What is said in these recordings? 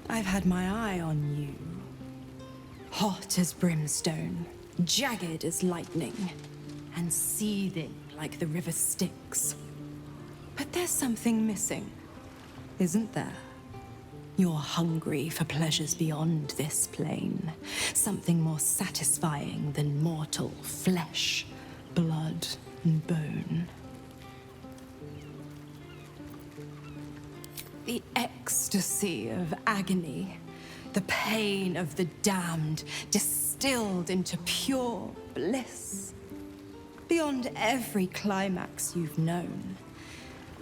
I've had my eye on you. Hot as brimstone, jagged as lightning, and seething like the river Styx. But there's something missing, isn't there? You're hungry for pleasures beyond this plane. Something more satisfying than mortal flesh, blood, and bone. The ecstasy of agony, the pain of the damned, distilled into pure bliss. Beyond every climax you've known.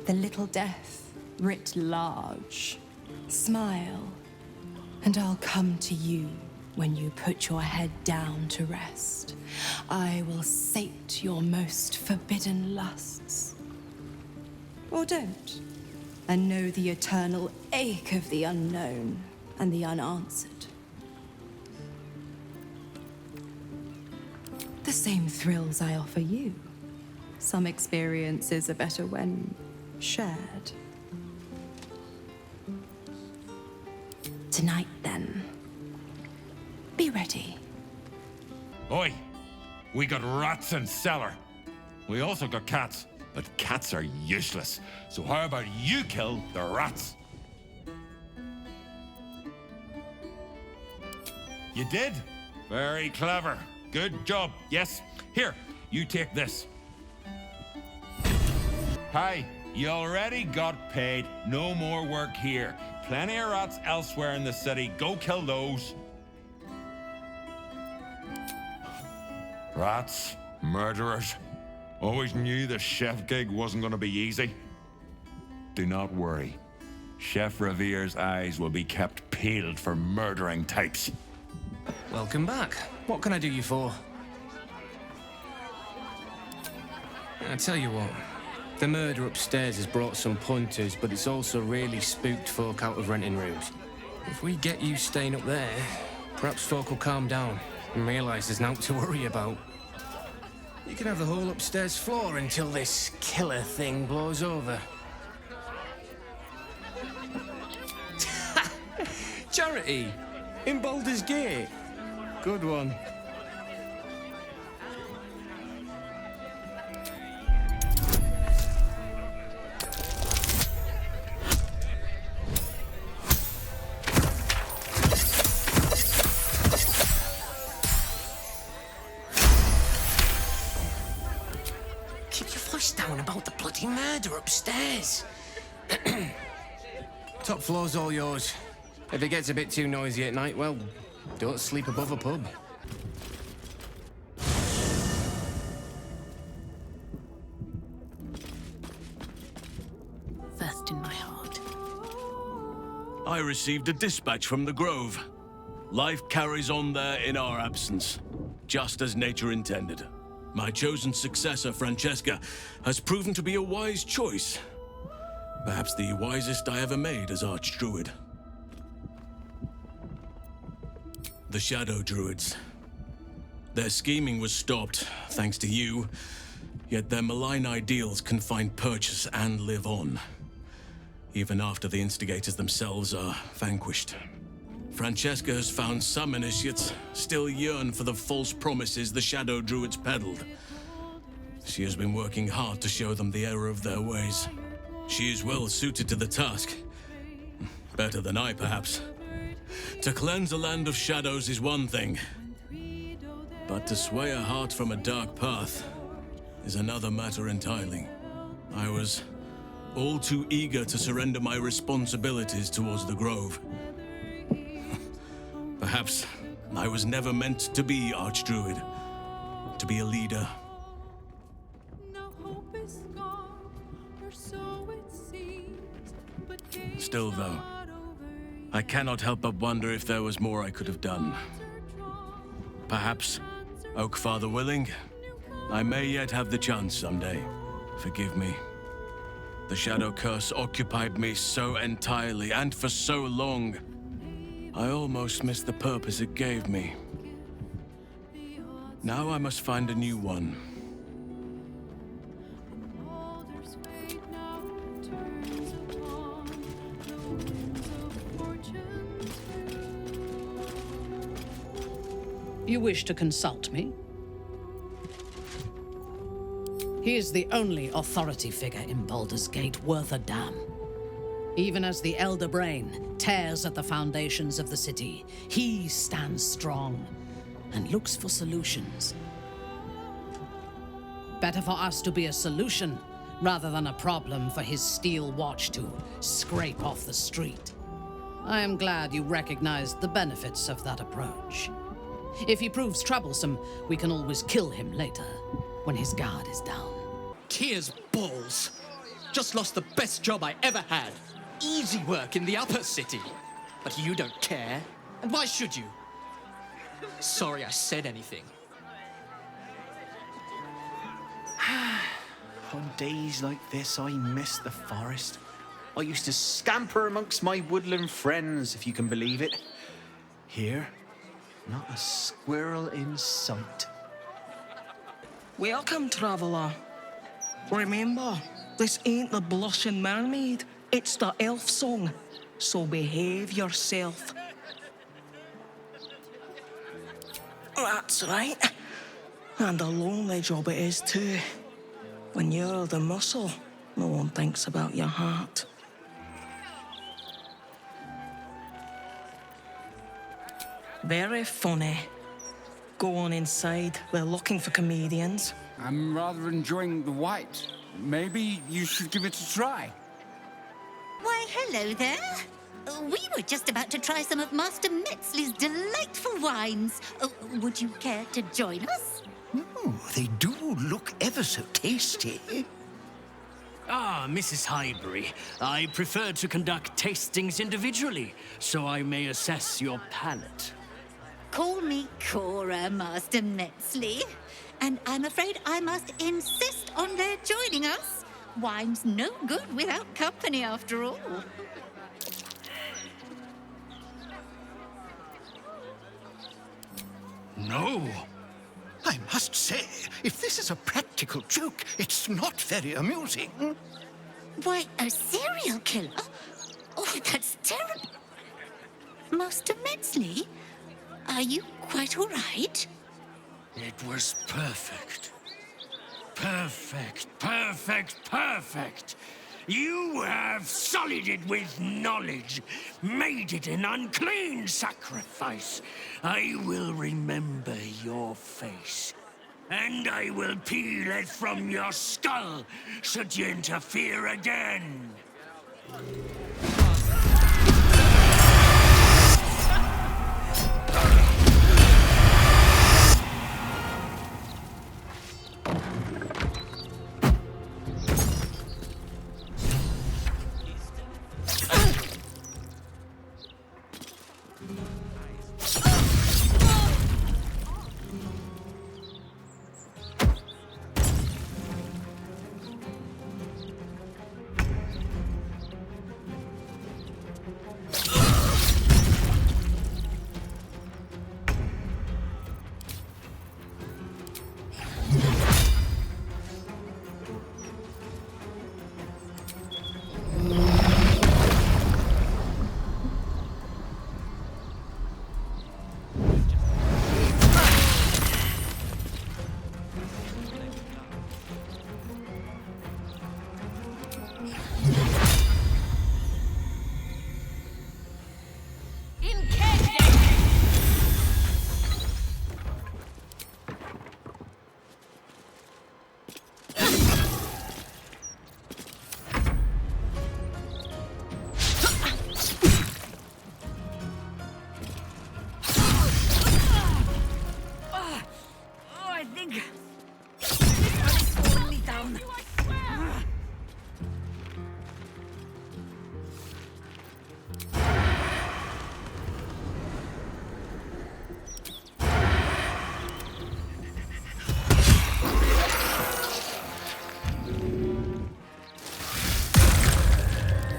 The little death writ large. Smile, and I'll come to you when you put your head down to rest. I will sate your most forbidden lusts. Or don't, and know the eternal ache of the unknown and the unanswered. The same thrills I offer you. Some experiences are better when shared. Tonight, then. Be ready. Oi! We got rats in cellar. We also got cats, but cats are useless. So how about you kill the rats? You did? Very clever. Good job. Yes. Here, you take this. Hi, you already got paid. No more work here. Plenty of rats elsewhere in the city. Go kill those. Rats, murderers. Always knew the chef gig wasn't going to be easy. Do not worry. Chef Revere's eyes will be kept peeled for murdering types. Welcome back. What can I do you for? I tell you what. The murder upstairs has brought some punters, but it's also really spooked folk out of renting rooms. If we get you staying up there, perhaps folk will calm down and realise there's naught to worry about. You can have the whole upstairs floor until this killer thing blows over. Charity! In Baldur's Gate! Good one. Down about the bloody murder upstairs. Top floor's all yours. If it gets a bit too noisy at night, well, don't sleep above a pub. First in my heart. I received a dispatch from the Grove. Life carries on there in our absence, just as nature intended. My chosen successor, Francesca, has proven to be a wise choice. Perhaps the wisest I ever made as Archdruid. The Shadow Druids. Their scheming was stopped, thanks to you, yet their malign ideals can find purchase and live on, even after the instigators themselves are vanquished. Francesca has found some initiates still yearn for the false promises the Shadow Druids peddled. She has been working hard to show them the error of their ways. She is well suited to the task. Better than I, perhaps. To cleanse a land of shadows is one thing, but to sway a heart from a dark path is another matter entirely. I was all too eager to surrender my responsibilities towards the Grove. Perhaps I was never meant to be Archdruid, to be a leader. Still, though, I cannot help but wonder if there was more I could have done. Perhaps, Oakfather willing, I may yet have the chance someday. Forgive me. The Shadow Curse occupied me so entirely and for so long, I almost missed the purpose it gave me. Now I must find a new one. You wish to consult me? He is the only authority figure in Baldur's Gate worth a damn. Even as the Elder Brain tears at the foundations of the city, he stands strong and looks for solutions. Better for us to be a solution rather than a problem for his steel watch to scrape off the street. I am glad you recognized the benefits of that approach. If he proves troublesome, we can always kill him later, when his guard is down. Tears balls. Just lost the best job I ever had. Easy work in the upper city. But you don't care. And why should you? Sorry I said anything. On days like this, I miss the forest. I used to scamper amongst my woodland friends, if you can believe it. Here, not a squirrel in sight. Welcome, traveller. Remember, this ain't the Blushing Mermaid. It's the elf song. So behave yourself. That's right. And a lonely job it is too. When you're the muscle, no one thinks about your heart. Very funny. Go on inside. We're looking for comedians. I'm rather enjoying the white. Maybe you should give it a try. Why, hello there. We were just about to try some of Master Metzley's delightful wines. Would you care to join us? Oh, they do look ever so tasty. Ah, Mrs. Highbury, I prefer to conduct tastings individually, so I may assess your palate. Call me Cora, Master Metzley. And I'm afraid I must insist on their joining us. Wine's no good without company, after all. No. I must say, if this is a practical joke, it's not very amusing. Why, a serial killer? Oh, that's terrible. Master Metzley, are you quite all right? It was perfect. Perfect, perfect, perfect. You have sullied it with knowledge, made it an unclean sacrifice. I will remember your face, and I will peel it from your skull should you interfere again.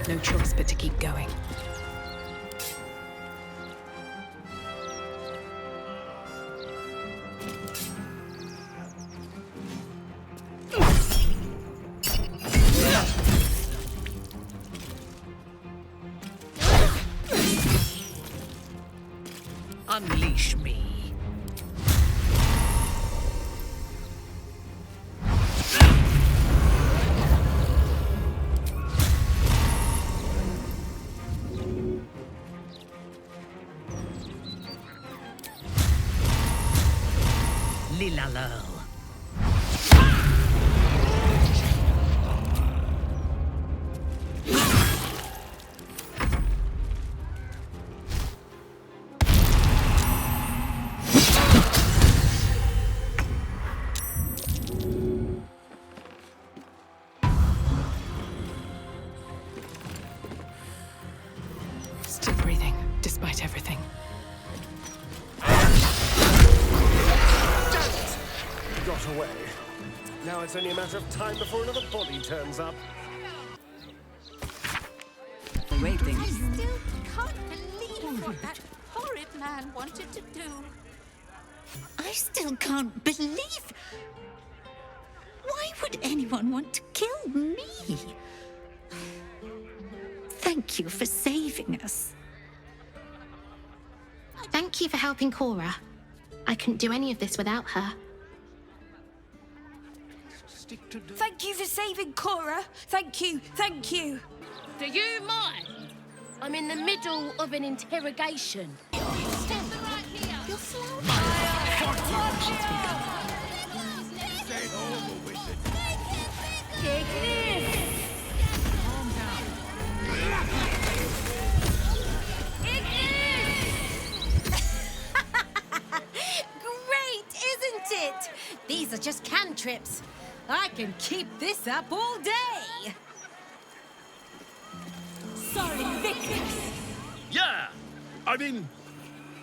No choice but to keep going. Unleash me. Villalur. Still breathing, despite everything. Got away. Now it's only a matter of time before another body turns up. Waiting. I still can't believe what that horrid man wanted to do. I still can't believe. Why would anyone want to kill me? Thank you for saving us. Thank you for helping Cora. I couldn't do any of this without her. Thank you for saving Cora. Thank you, thank you. Do you mind? I'm in the middle of an interrogation. Stand right here. You're flowing. Take this. Calm down. Great, isn't it? These are just cantrips. I can keep this up all day. Sorry, Vic. Yeah, I mean,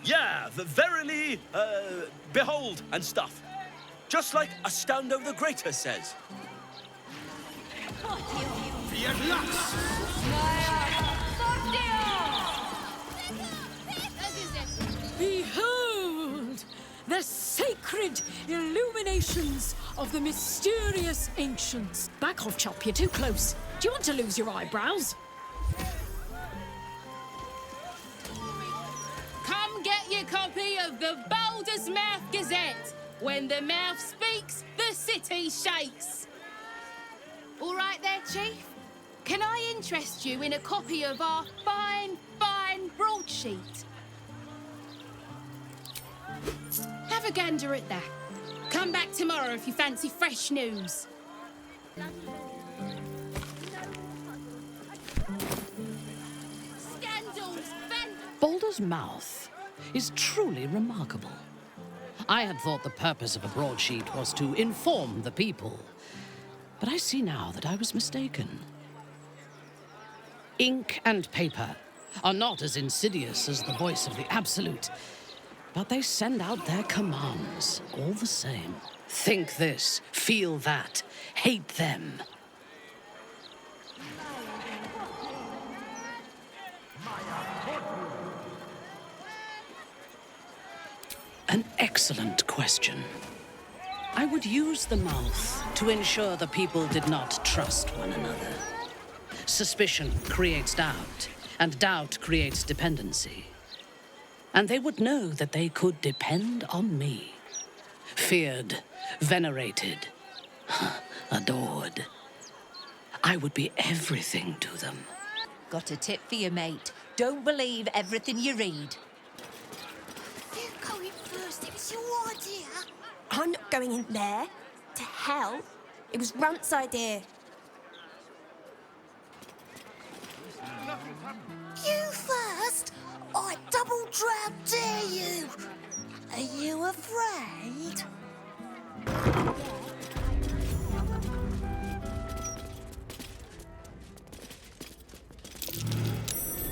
yeah, verily, behold and stuff. Just like Astondo the Greater says. Behold! The sacred illuminations of the mysterious ancients. Back off, Chop, you're too close. Do you want to lose your eyebrows? Come get your copy of the Baldur's Mouth Gazette. When the mouth speaks, the city shakes. All right there, Chief? Can I interest you in a copy of our fine broadsheet? Have a gander at that. Come back tomorrow if you fancy fresh news. Baldur's Mouth is truly remarkable. I had thought the purpose of a broadsheet was to inform the people, but I see now that I was mistaken. Ink and paper are not as insidious as the voice of the Absolute, but they send out their commands all the same. Think this, feel that, hate them. An excellent question. I would use the mouth to ensure the people did not trust one another. Suspicion creates doubt, and doubt creates dependency. And they would know that they could depend on me. Feared, venerated, adored. I would be everything to them. Got a tip for you, mate. Don't believe everything you read. You go in first. It was your idea. I'm not going in there. To hell. It was Runt's idea. You first? I double-drab dare you! Are you afraid?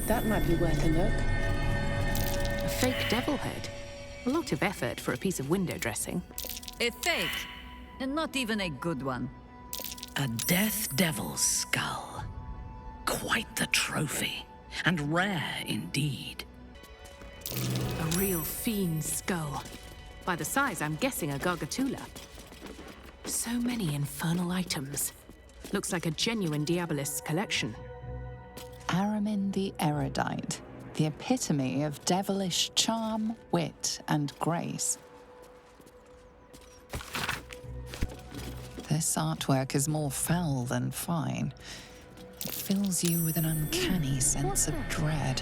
That might be worth a look. A fake devil head. A lot of effort for a piece of window dressing. A fake, and not even a good one. A death devil's skull. Quite the trophy, and rare indeed. A real fiend's skull. By the size, I'm guessing a Gargatula. So many infernal items. Looks like a genuine Diabolist collection. Aramin the Erudite, the epitome of devilish charm, wit, and grace. This artwork is more foul than fine. It fills you with an uncanny sense of dread.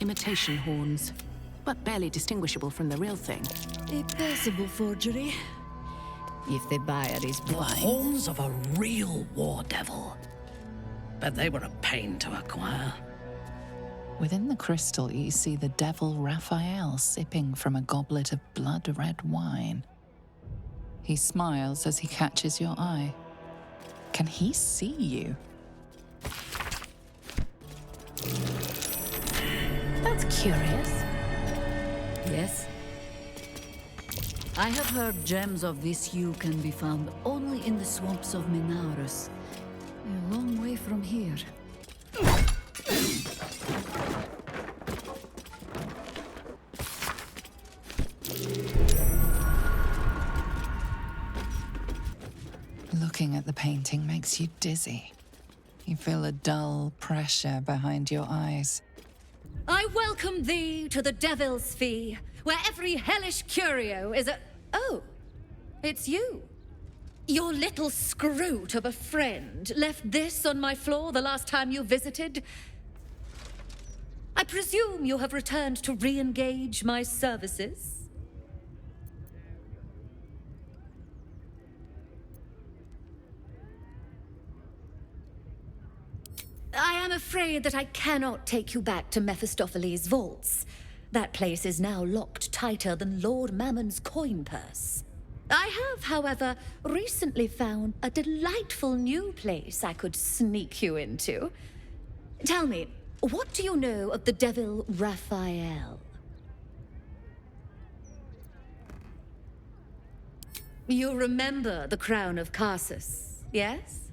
Imitation horns. but barely distinguishable from the real thing. A passable forgery. If the buyer is The blind. horns of a real war devil. But they were a pain to acquire. Within the crystal, you see the devil Raphael sipping from a goblet of blood-red wine. He smiles as he catches your eye. Can he see you? That's curious. Yes. I have heard gems of this hue can be found only in the swamps of Minaris. A long way from here. Looking at the painting makes you dizzy. You feel a dull pressure behind your eyes. I welcome thee to the Devil's Fee, where every hellish curio is a... Oh, it's you. Your little scroot of a friend left this on my floor the last time you visited. I presume you have returned to re-engage my services? I am afraid that I cannot take you back to Mephistopheles' vaults. That place is now locked tighter than Lord Mammon's coin purse. I have, however, recently found a delightful new place I could sneak you into. Tell me, what do you know of the devil Raphael? You remember the crown of Carsus, yes?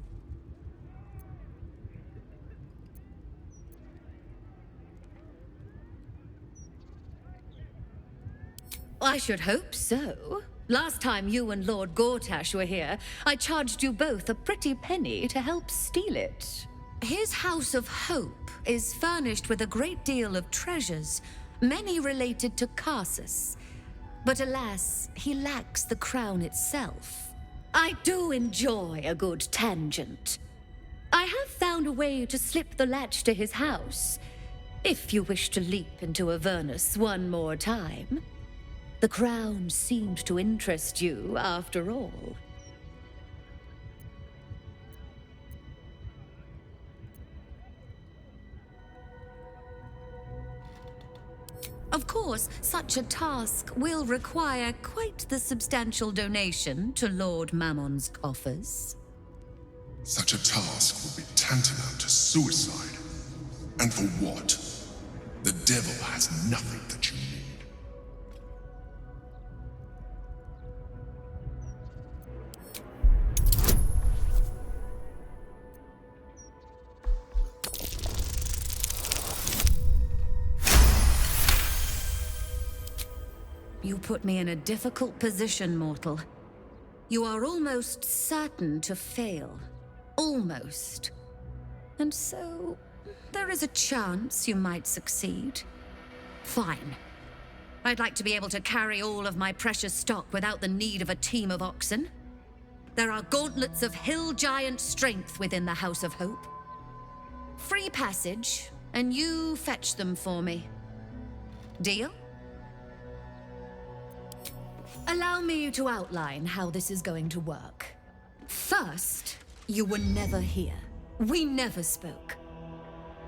I should hope so. Last time you and Lord Gortash were here, I charged you both a pretty penny to help steal it. His House of Hope is furnished with a great deal of treasures, many related to Carsus. But alas, he lacks the crown itself. I do enjoy a good tangent. I have found a way to slip the latch to his house, if you wish to leap into Avernus one more time. The crown seemed to interest you, after all. Of course, such a task will require quite the substantial donation to Lord Mammon's coffers. Such a task would be tantamount to suicide. And for what? The devil has nothing that you need. You put me in a difficult position, mortal. You are almost certain to fail. Almost. And so, there is a chance you might succeed. Fine. I'd like to be able to carry all of my precious stock without the need of a team of oxen. There are gauntlets of hill giant strength within the House of Hope. Free passage, and you fetch them for me. Deal? Allow me to outline how this is going to work. First, you were never here. We never spoke.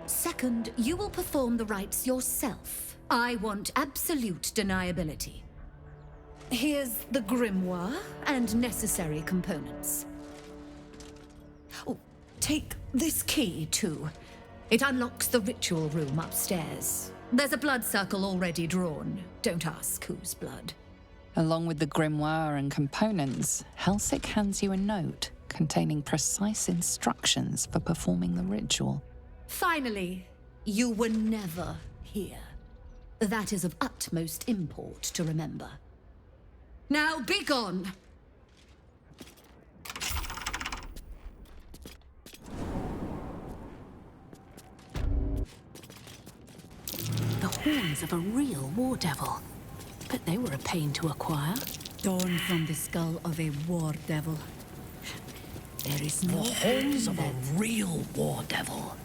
Second, you will perform the rites yourself. I want absolute deniability. Here's the grimoire and necessary components. Oh, take this key, too. It unlocks the ritual room upstairs. There's a blood circle already drawn. Don't ask whose blood. Along with the grimoire and components, Helsik hands you a note containing precise instructions for performing the ritual. Finally, you were never here. That is of utmost import to remember. Now be gone! The horns of a real war devil. But they were a pain to acquire. Torn from the skull of a war devil. There is no The horns of a real war devil.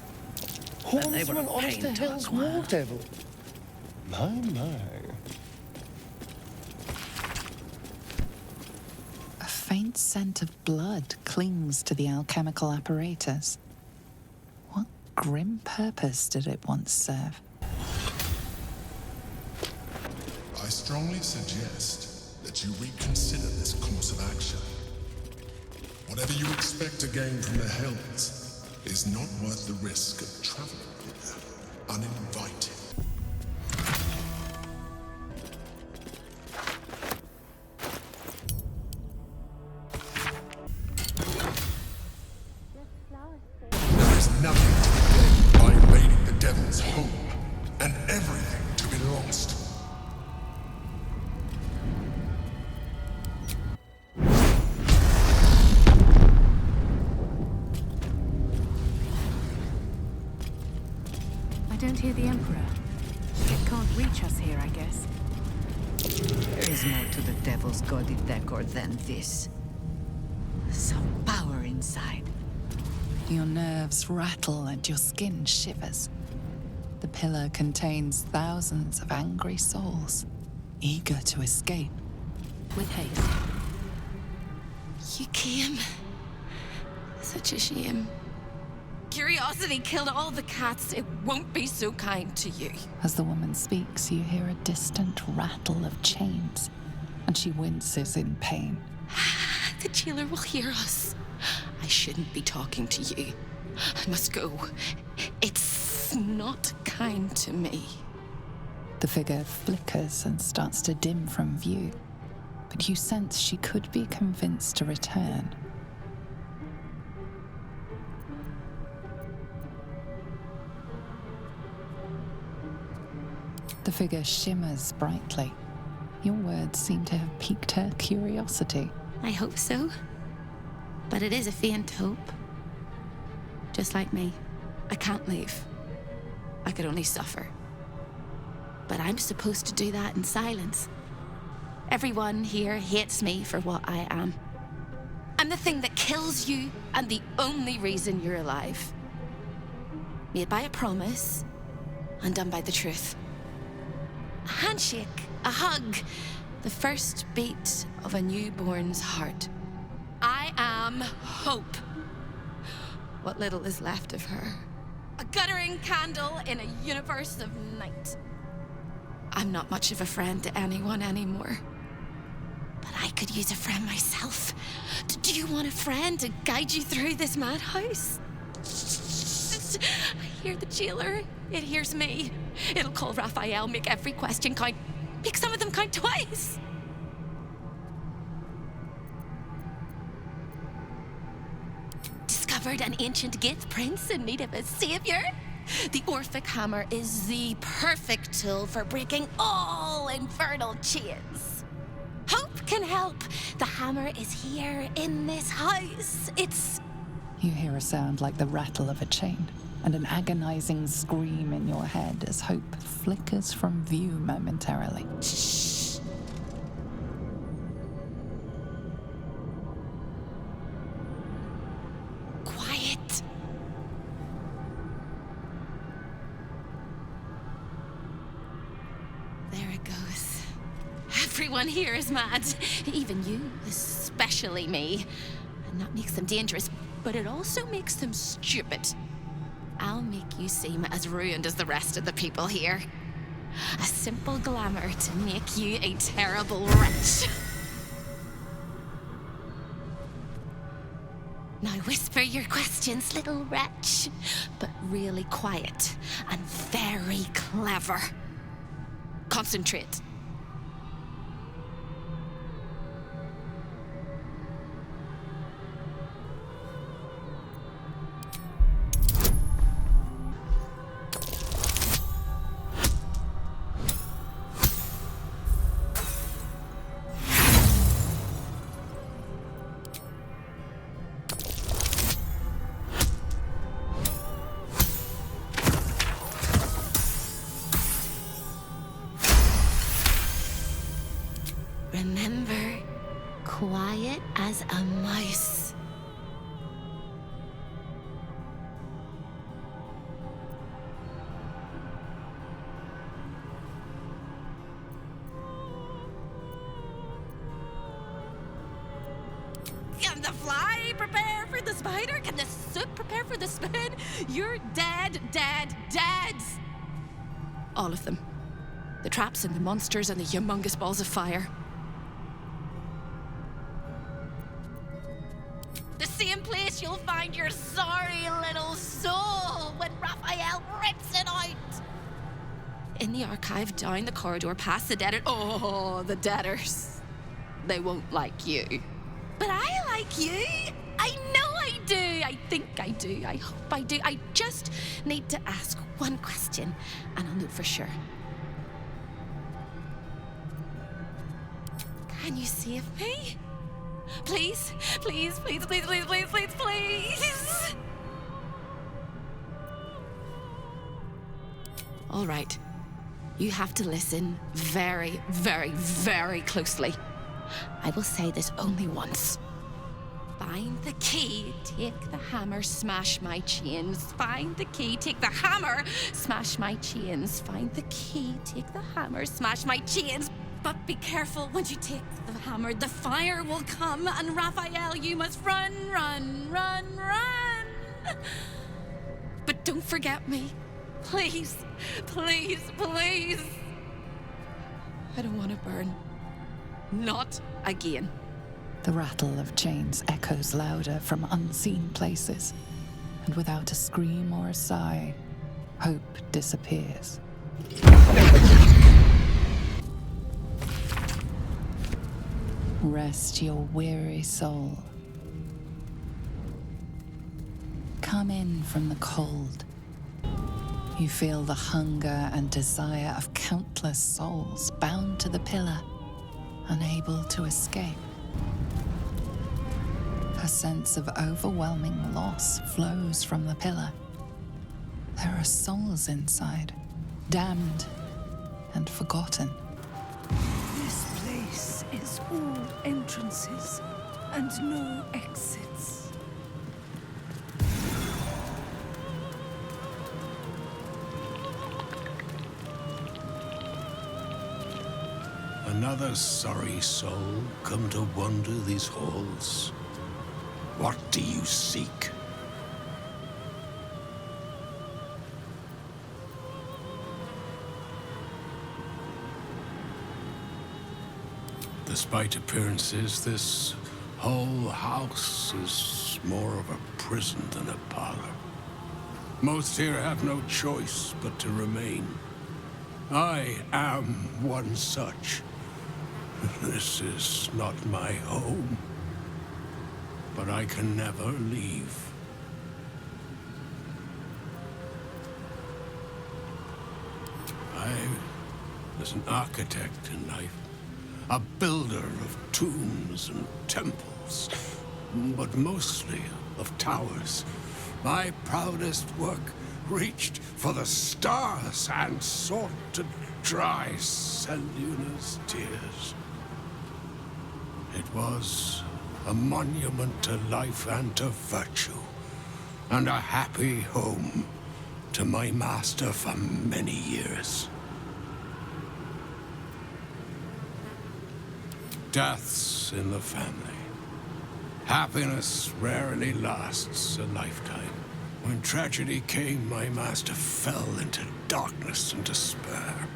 But they were a Hornsman pain Honest to Hill's acquire. War Devil. My. A faint scent of blood clings to the alchemical apparatus. What grim purpose did it once serve? I strongly suggest that you reconsider this course of action. Whatever you expect to gain from the Hells is not worth the risk of traveling here uninvited. There is nothing to be gained by invading the Devil's home, and everything to be lost. I don't hear the Emperor. It can't reach us here, I guess. There is more to the Devil's gaudy decor than this. Some power inside. Your nerves rattle and your skin shivers. The pillar contains thousands of angry souls, eager to escape. With haste. You came. Such a shame. Curiosity killed all the cats. It won't be so kind to you. As the woman speaks, you hear a distant rattle of chains, and she winces in pain. The jailer will hear us. I shouldn't be talking to you. I must go. It's not kind to me. The figure flickers and starts to dim from view, but you sense she could be convinced to return. The figure shimmers brightly. Your words seem to have piqued her curiosity. I hope so. But it is a faint hope. Just like me. I can't leave. I could only suffer. But I'm supposed to do that in silence. Everyone here hates me for what I am. I'm the thing that kills you and the only reason you're alive. Made by a promise, undone by the truth. A handshake, a hug, the first beat of a newborn's heart. I am hope. What little is left of her. A guttering candle in a universe of night. I'm not much of a friend to anyone anymore. But I could use a friend myself. Do you want a friend to guide you through this madhouse? I hear the jailer. It hears me. It'll call Raphael, make every question count. Make some of them count twice. Discovered an ancient gift, prince in need of a savior. The Orphic hammer is the perfect tool for breaking all infernal chains. Hope can help. The hammer is here in this house. It's... You hear a sound like the rattle of a chain, and an agonizing scream in your head as hope flickers from view momentarily. Shh. Quiet. There it goes. Everyone here is mad. Even you, especially me. And that makes them dangerous, but it also makes them stupid. I'll make you seem as ruined as the rest of the people here. A simple glamour to make you a terrible wretch. Now whisper your questions, little wretch, but really quiet and very clever. Concentrate. Remember, quiet as a mouse. spider? Can the soup prepare for the spoon? You're dead, dead, dead! All of them. The traps and the monsters and the humongous balls of fire. The same place you'll find your sorry little soul when Raphael rips it out! In the archive, down the corridor, past the debtors. Oh, the debtors. They won't like you. But I like you. I know I do. I think I do. I hope I do. I just need to ask one question, and I'll know for sure. Can you save me? Please? Please, please, please, please, please, please, please! All right. You have to listen very, very, very closely. I will say this only once. Find the key, take the hammer, smash my chains. Find the key, take the hammer, smash my chains. Find the key, take the hammer, smash my chains. But be careful, when you take the hammer, the fire will come, and Raphael, you must run, run, run, run. But don't forget me. Please, please, please. I don't want to burn. Not again. The rattle of chains echoes louder from unseen places, and without a scream or a sigh, hope disappears. Rest your weary soul. Come in from the cold. You feel the hunger and desire of countless souls bound to the pillar, unable to escape. A sense of overwhelming loss flows from the pillar. There are souls inside, damned and forgotten. This place is all entrances and no exits. Another sorry soul come to wander these halls. What do you seek? Despite appearances, this whole house is more of a prison than a parlor. Most here have no choice but to remain. I am one such. This is not my home, but I can never leave. I was an architect in life, a builder of tombs and temples, but mostly of towers. My proudest work reached for the stars and sought to dry Selûne's tears. It was a monument to life and to virtue, and a happy home to my master for many years. Deaths in the family. Happiness rarely lasts a lifetime. When tragedy came, my master fell into darkness and despair.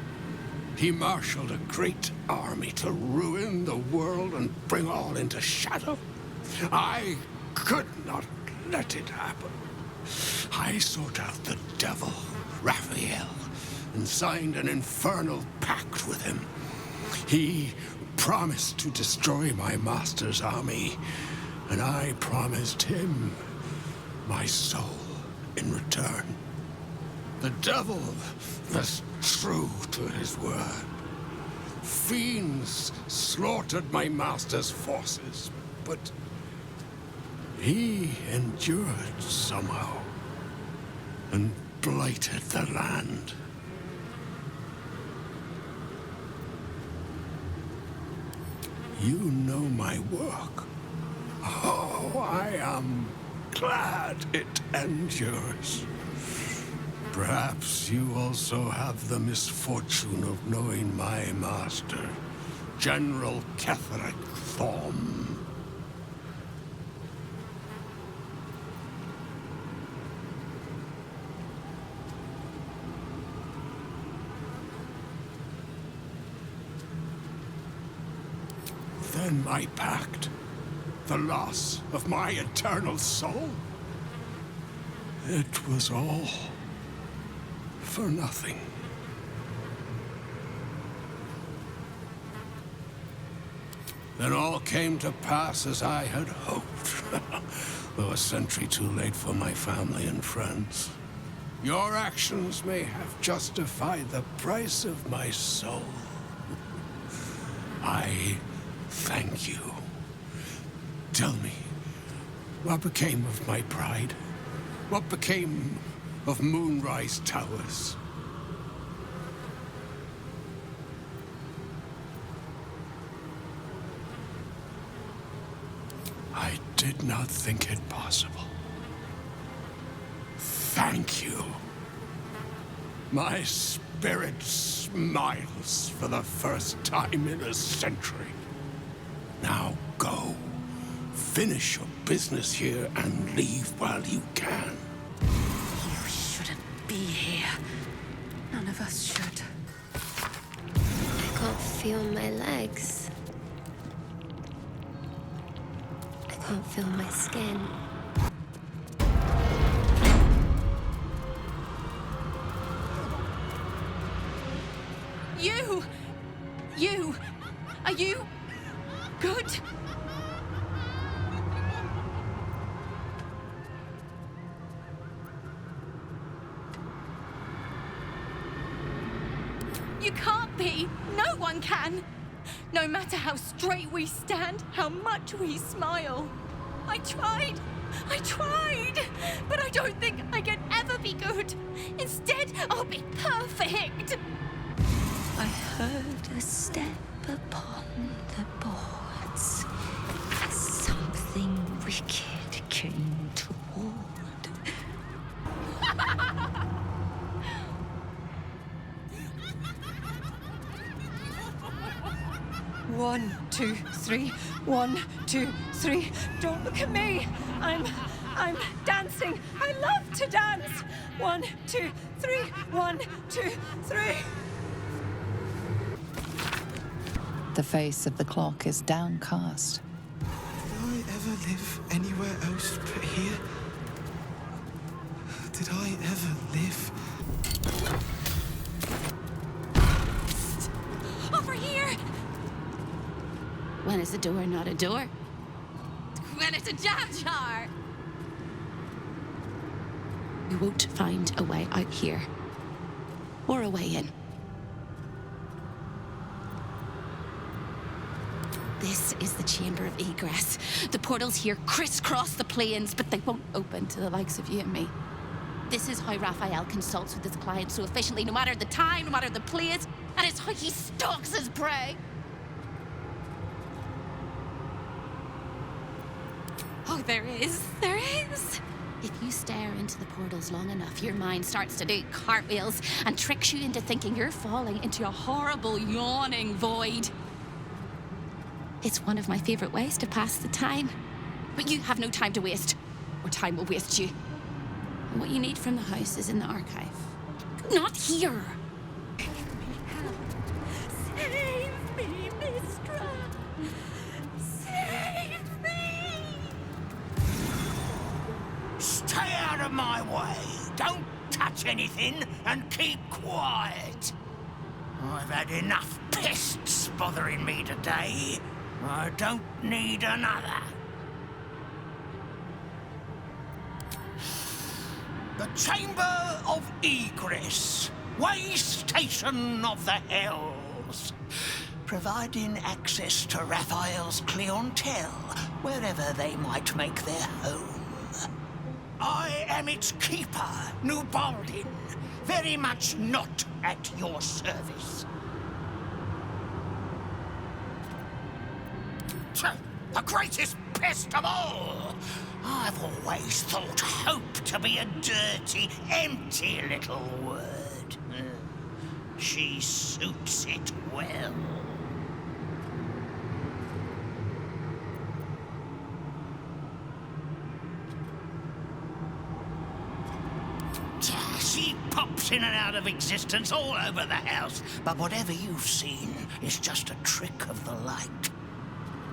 He marshaled a great army to ruin the world and bring all into shadow. I could not let it happen. I sought out the devil, Raphael, and signed an infernal pact with him. He promised to destroy my master's army, and I promised him my soul in return. The devil was true to his word. Fiends slaughtered my master's forces, but he endured somehow and blighted the land. You know my work. Oh, I am glad it endures. Perhaps you also have the misfortune of knowing my master, General Ketheric Thorm. And my pact? The loss of my eternal soul? It was all for nothing. Then all came to pass as I had hoped, though a century too late for my family and friends. Your actions may have justified the price of my soul. I thank you. Tell me, what became of my pride? What became of Moonrise Towers? I did not think it possible. Thank you. My spirit smiles for the first time in a century. Now go. Finish your business here and leave while you can. You shouldn't be here. None of us should. I can't feel my legs. I can't feel my skin. You! Are you good? You can't be! No one can! No matter how straight we stand, how much we smile. I tried! But I don't think I can ever be good. Instead, I'll be perfect! I heard a step upon the boards. Something wicked came toward. 1, 2, 3. 1, 2, 3. Don't look at me. I'm dancing. I love to dance. 1, 2, 3. 1, 2, 3. The face of the clock is downcast. Did I ever live anywhere else but here? Did I ever live? Over here! When is a door not a door? When it's a jam jar! You won't find a way out here. Or a way in. This is the chamber of egress. The portals here crisscross the plains, but they won't open to the likes of you and me. This is how Raphael consults with his clients so efficiently, no matter the time, no matter the place, and it's how he stalks his prey. Oh, there is. If you stare into the portals long enough, your mind starts to do cartwheels and tricks you into thinking you're falling into a horrible, yawning void. It's one of my favorite ways to pass the time. But you have no time to waste, or time will waste you. And what you need from the house is in the archive. Not here! Save me, Mistra! Save me! Stay out of my way. Don't touch anything and keep quiet. I've had enough pests bothering me today. I don't need another. The Chamber of Egress, way station of the Hells, providing access to Raphael's clientele wherever they might make their home. I am its keeper, Nubaldin, very much not at your service. The greatest pest of all! I've always thought hope to be a dirty, empty little word. She suits it well. She pops in and out of existence all over the house, but whatever you've seen is just a trick of the light.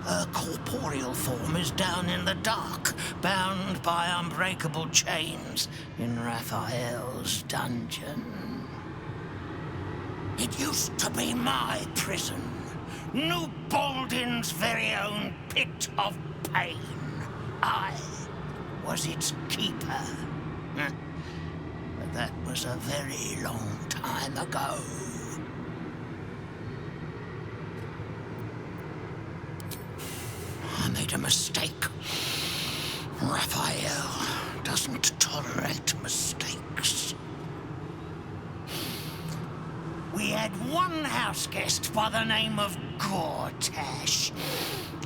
Her corporeal form is down in the dark, bound by unbreakable chains in Raphael's dungeon. It used to be my prison, New Baldin's very own pit of pain. I was its keeper. But that was a very long time ago. I made a mistake. Raphael doesn't tolerate mistakes. We had one house guest by the name of Gortash.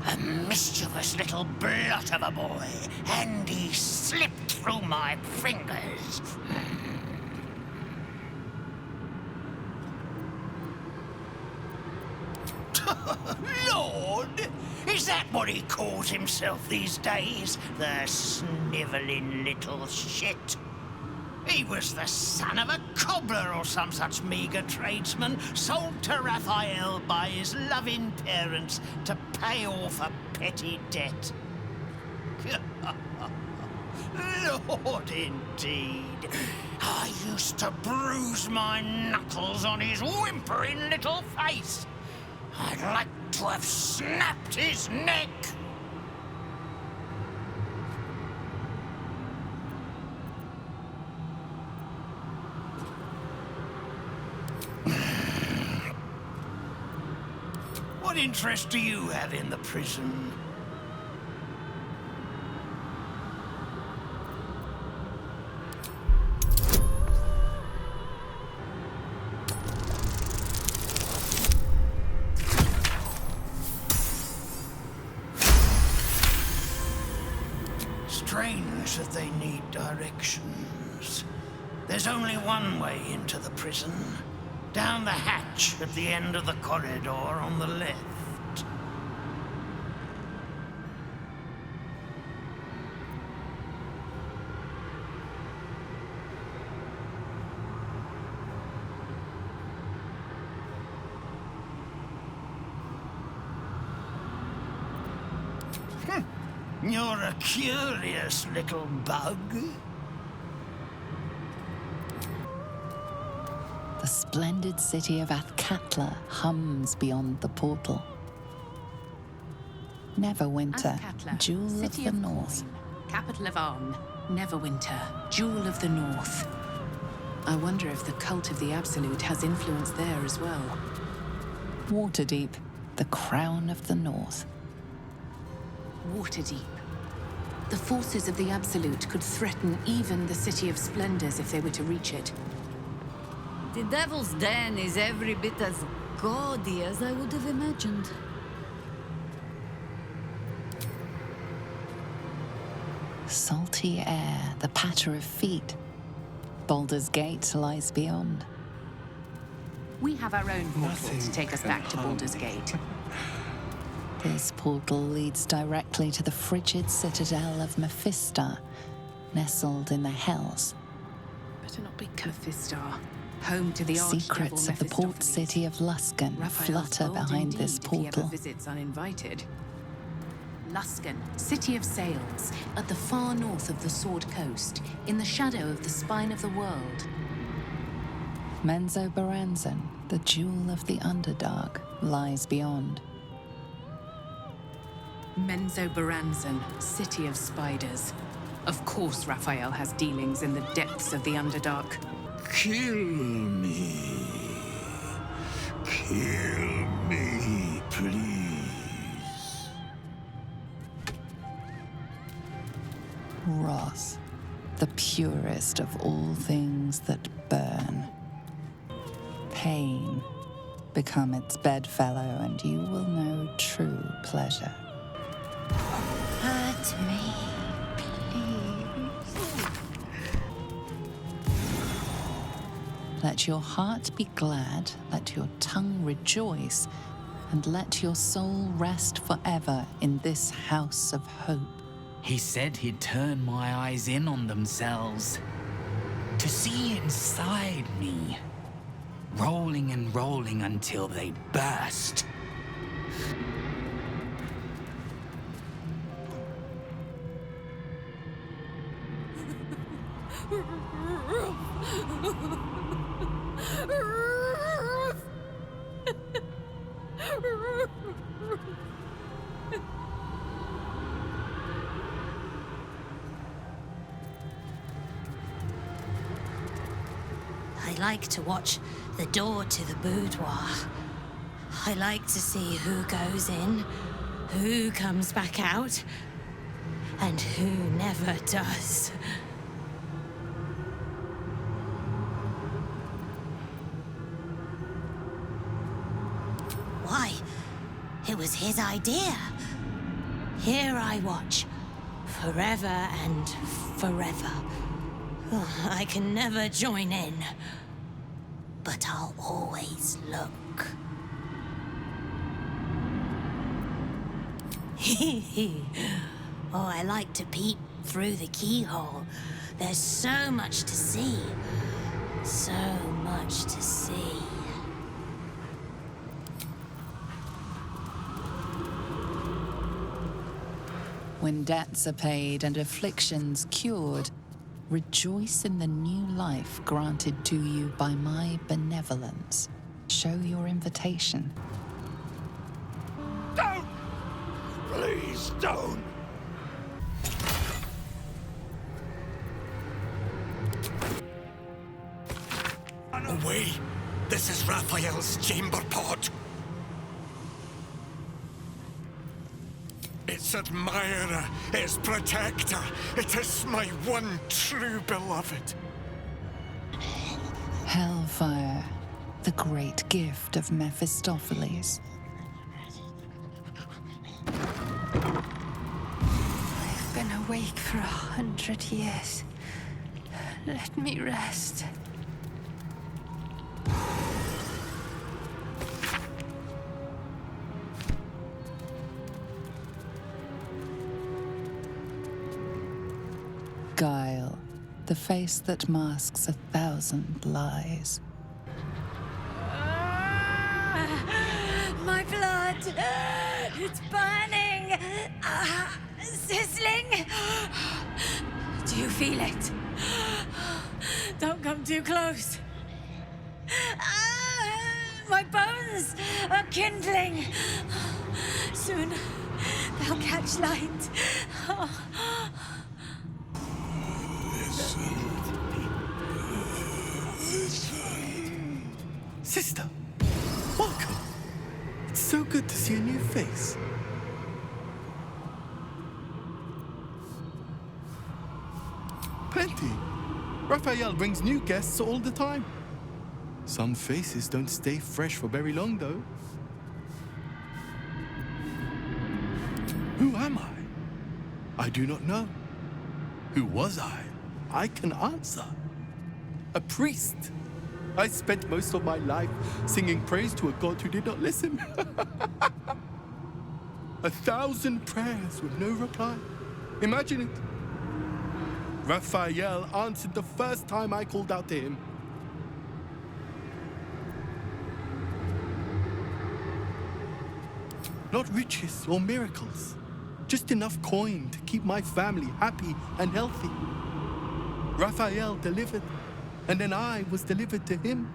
A mischievous little blot of a boy, and he slipped through my fingers. Lord! Is that what he calls himself these days? The snivelling little shit? He was the son of a cobbler or some such meagre tradesman, sold to Raphael by his loving parents to pay off a petty debt. Lord, indeed. I used to bruise my knuckles on his whimpering little face. I'd like to have snapped his neck. What interest do you have in the prison? Strange that they need directions. There's only one way into the prison. Down the hatch at the end of the corridor on the left. You're a curious little bug. The splendid city of Athkatla hums beyond the portal. Neverwinter, Athkatla, jewel of city the of north. Coin, capital of Arn. Neverwinter, jewel of the north. I wonder if the cult of the Absolute has influence there as well. Waterdeep, the crown of the north. Waterdeep. The forces of the Absolute could threaten even the City of Splendors if they were to reach it. The Devil's Den is every bit as gaudy as I would have imagined. Salty air, the patter of feet. Baldur's Gate lies beyond. We have our own portal to take us back to Baldur's Gate. This portal leads directly to the frigid citadel of Mephistar, nestled in the Hells. Better not be Mephistar, home to the Secrets of the port city of Luskan flutter behind this portal. If he ever visits uninvited. Luskan, city of sails, at the far north of the Sword Coast, in the shadow of the spine of the world. Menzoberranzan, the jewel of the Underdark, lies beyond. Menzoberranzan, city of spiders. Of course Raphael has dealings in the depths of the Underdark. Kill me. Kill me, please. Wrath, the purest of all things that burn. Pain, become its bedfellow, and you will know true pleasure. Hurt me, please. Let your heart be glad, let your tongue rejoice, and let your soul rest forever in this house of hope. He said he'd turn my eyes in on themselves, to see inside me, rolling and rolling until they burst. I like to watch the door to the boudoir. I like to see who goes in, who comes back out, and who never does. Why? It was his idea. Here I watch, forever and forever. I can never join in, but I'll always look. Oh, I like to peep through the keyhole. There's so much to see. So much to see. When debts are paid and afflictions cured, rejoice in the new life granted to you by my benevolence. Show your invitation. Don't! Please don't! Away! This is Raphael's chamber pot. Its admirer, its protector. It is my one true beloved. Hellfire, the great gift of Mephistopheles. I've been awake for 100 years. Let me rest. Guile, the face that masks 1,000 lies. My blood! It's burning! Sizzling! Do you feel it? Don't come too close. My bones are kindling. Soon they'll catch light. Sister, welcome. It's so good to see a new face. Plenty. Raphael brings new guests all the time. Some faces don't stay fresh for very long, though. Who am I? I do not know. Who was I? I can answer. A priest. I spent most of my life singing praise to a god who did not listen. 1,000 prayers with no reply. Imagine it. Raphael answered the first time I called out to him. Not riches or miracles, just enough coin to keep my family happy and healthy. Raphael delivered, and then I was delivered to him.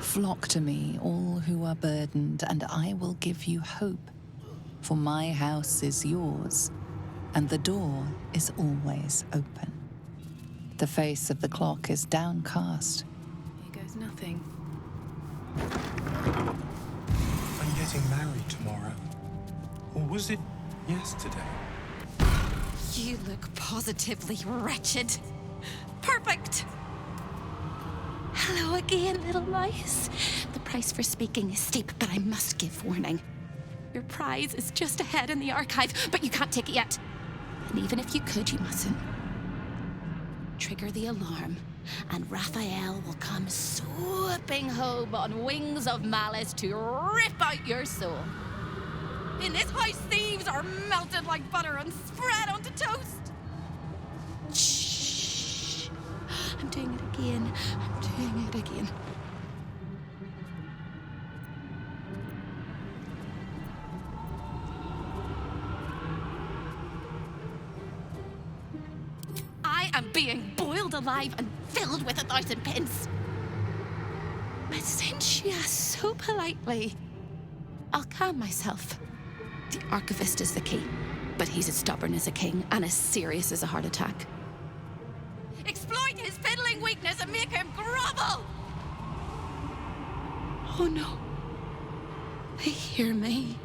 Flock to me, all who are burdened, and I will give you hope. For my house is yours, and the door is always open. The face of the clock is downcast. Here goes nothing. I'm getting married tomorrow. Or was it yesterday? You look positively wretched. Perfect! Hello again, little mice. The price for speaking is steep, but I must give warning. Your prize is just ahead in the archive, but you can't take it yet. And even if you could, you mustn't. Trigger the alarm, and Raphael will come swooping home on wings of malice to rip out your soul. In this house, thieves are melted like butter and spread onto toast. Shh. I'm doing it again. I'm doing it again. am being boiled alive and filled with 1,000 pins. But since she asks so politely, I'll calm myself. The archivist is the key, but he's as stubborn as a king and as serious as a heart attack. Exploit his fiddling weakness and make him grovel! Oh no. They hear me.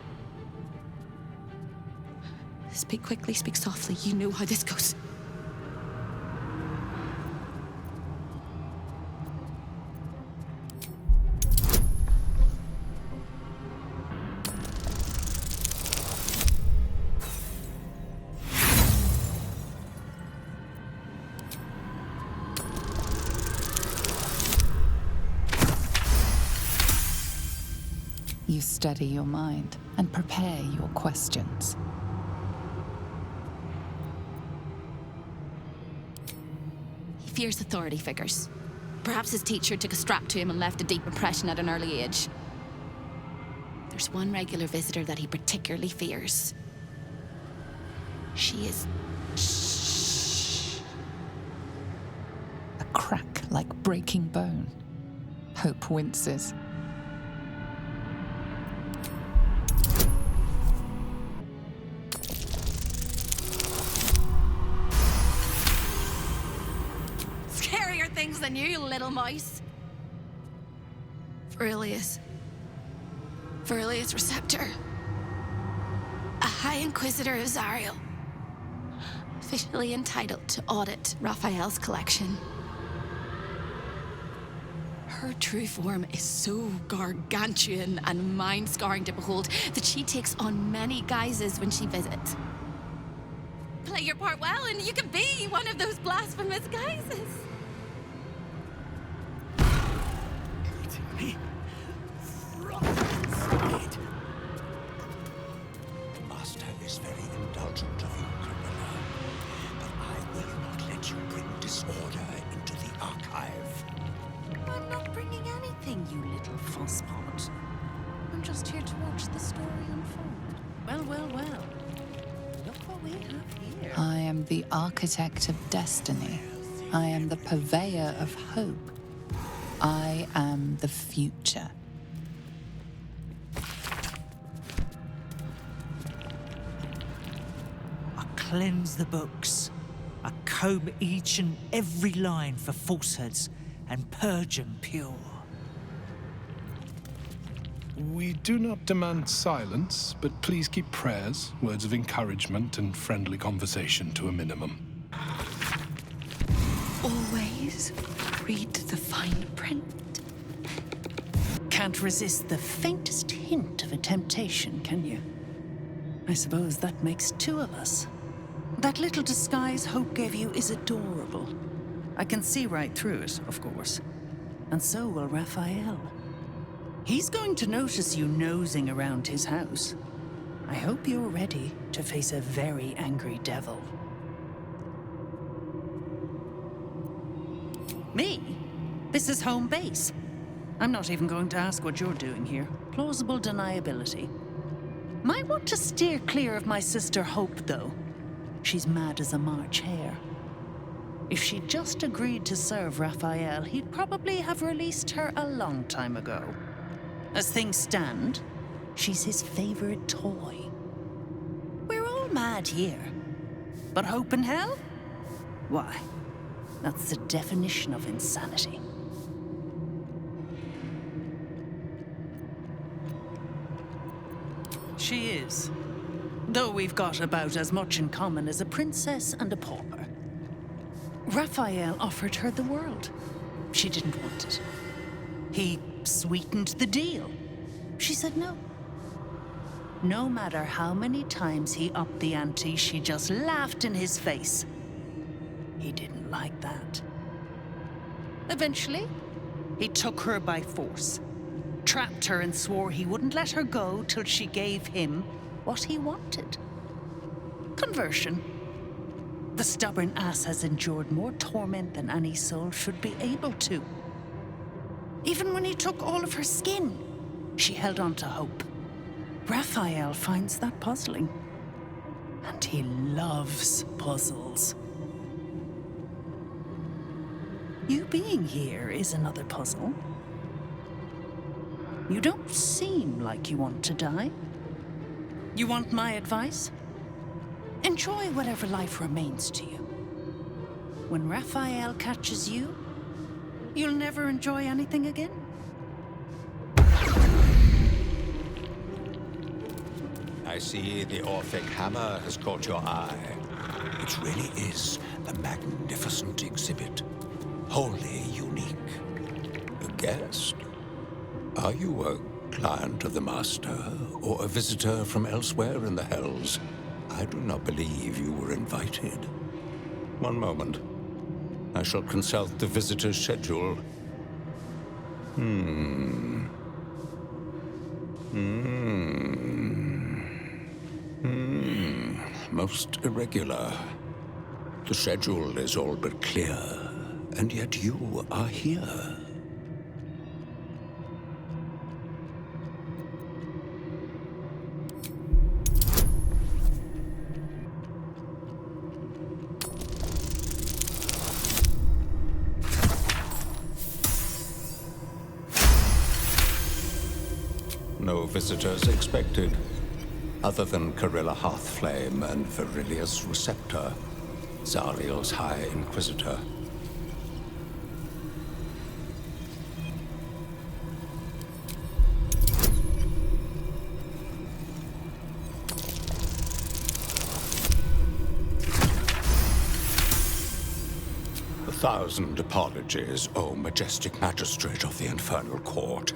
Speak quickly, speak softly. You know how this goes. You steady your mind and prepare your questions. He fears authority figures. Perhaps his teacher took a strap to him and left a deep impression at an early age. There's one regular visitor that he particularly fears. She is... A crack like breaking bone. Hope winces. Scarier things than you little mouse. Verilius Receptor. A High Inquisitor of Zariel. Officially entitled to audit Raphael's collection. Her true form is so gargantuan and mind-scarring to behold that she takes on many guises when she visits. Play your part well and you can be one of those blasphemous guises. Me from inside. The Master is very indulgent of you, Camilla, but I will not let you bring disorder into the archive. I'm not bringing anything, you little fusspot. I'm just here to watch the story unfold. Well, well, well. Look what we have here. I am the architect of destiny. I am the purveyor of hope. I am the future. I cleanse the books. I comb each and every line for falsehoods and purge them pure. We do not demand silence, but please keep prayers, words of encouragement, and friendly conversation to a minimum. Always read the fine print. Can't resist the faintest hint of a temptation, can you? I suppose that makes two of us. That little disguise Hope gave you is adorable. I can see right through it, of course. And so will Raphael. He's going to notice you nosing around his house. I hope you're ready to face a very angry devil. Me? This is home base. I'm not even going to ask what you're doing here. Plausible deniability. Might want to steer clear of my sister Hope, though. She's mad as a March hare. If she'd just agreed to serve Raphael, he'd probably have released her a long time ago. As things stand, she's his favorite toy. We're all mad here. But Hope and hell? Why, that's the definition of insanity. She is. Though we've got about as much in common as a princess and a pauper. Raphael offered her the world. She didn't want it. He sweetened the deal. She said no. No matter how many times he upped the ante, she just laughed in his face. He didn't like that. Eventually, he took her by force, trapped her and swore he wouldn't let her go till she gave him what he wanted. Conversion. The stubborn ass has endured more torment than any soul should be able to. Even when he took all of her skin, she held on to hope. Raphael finds that puzzling. And he loves puzzles. You being here is another puzzle. You don't seem like you want to die. You want my advice? Enjoy whatever life remains to you. When Raphael catches you, you'll never enjoy anything again. I see the Orphic hammer has caught your eye. It really is a magnificent exhibit. Wholly unique. A guest? Are you a client of the Master, or a visitor from elsewhere in the Hells? I do not believe you were invited. One moment. I shall consult the visitor's schedule. Most irregular. The schedule is all but clear, and yet you are here. No visitors expected, other than Carilla Hearthflame and Virilius Receptor, Zariel's High Inquisitor. A thousand apologies, O majestic magistrate of the Infernal Court.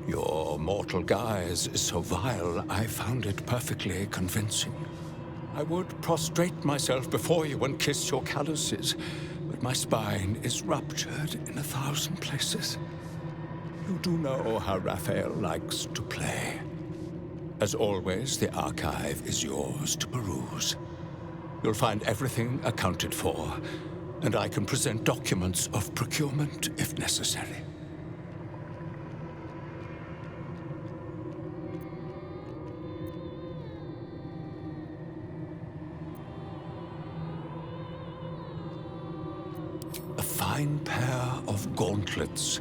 Your mortal guise is so vile, I found it perfectly convincing. I would prostrate myself before you and kiss your calluses, but my spine is ruptured in 1,000 places. You do know how Raphael likes to play. As always, the archive is yours to peruse. You'll find everything accounted for, and I can present documents of procurement if necessary. A fine pair of gauntlets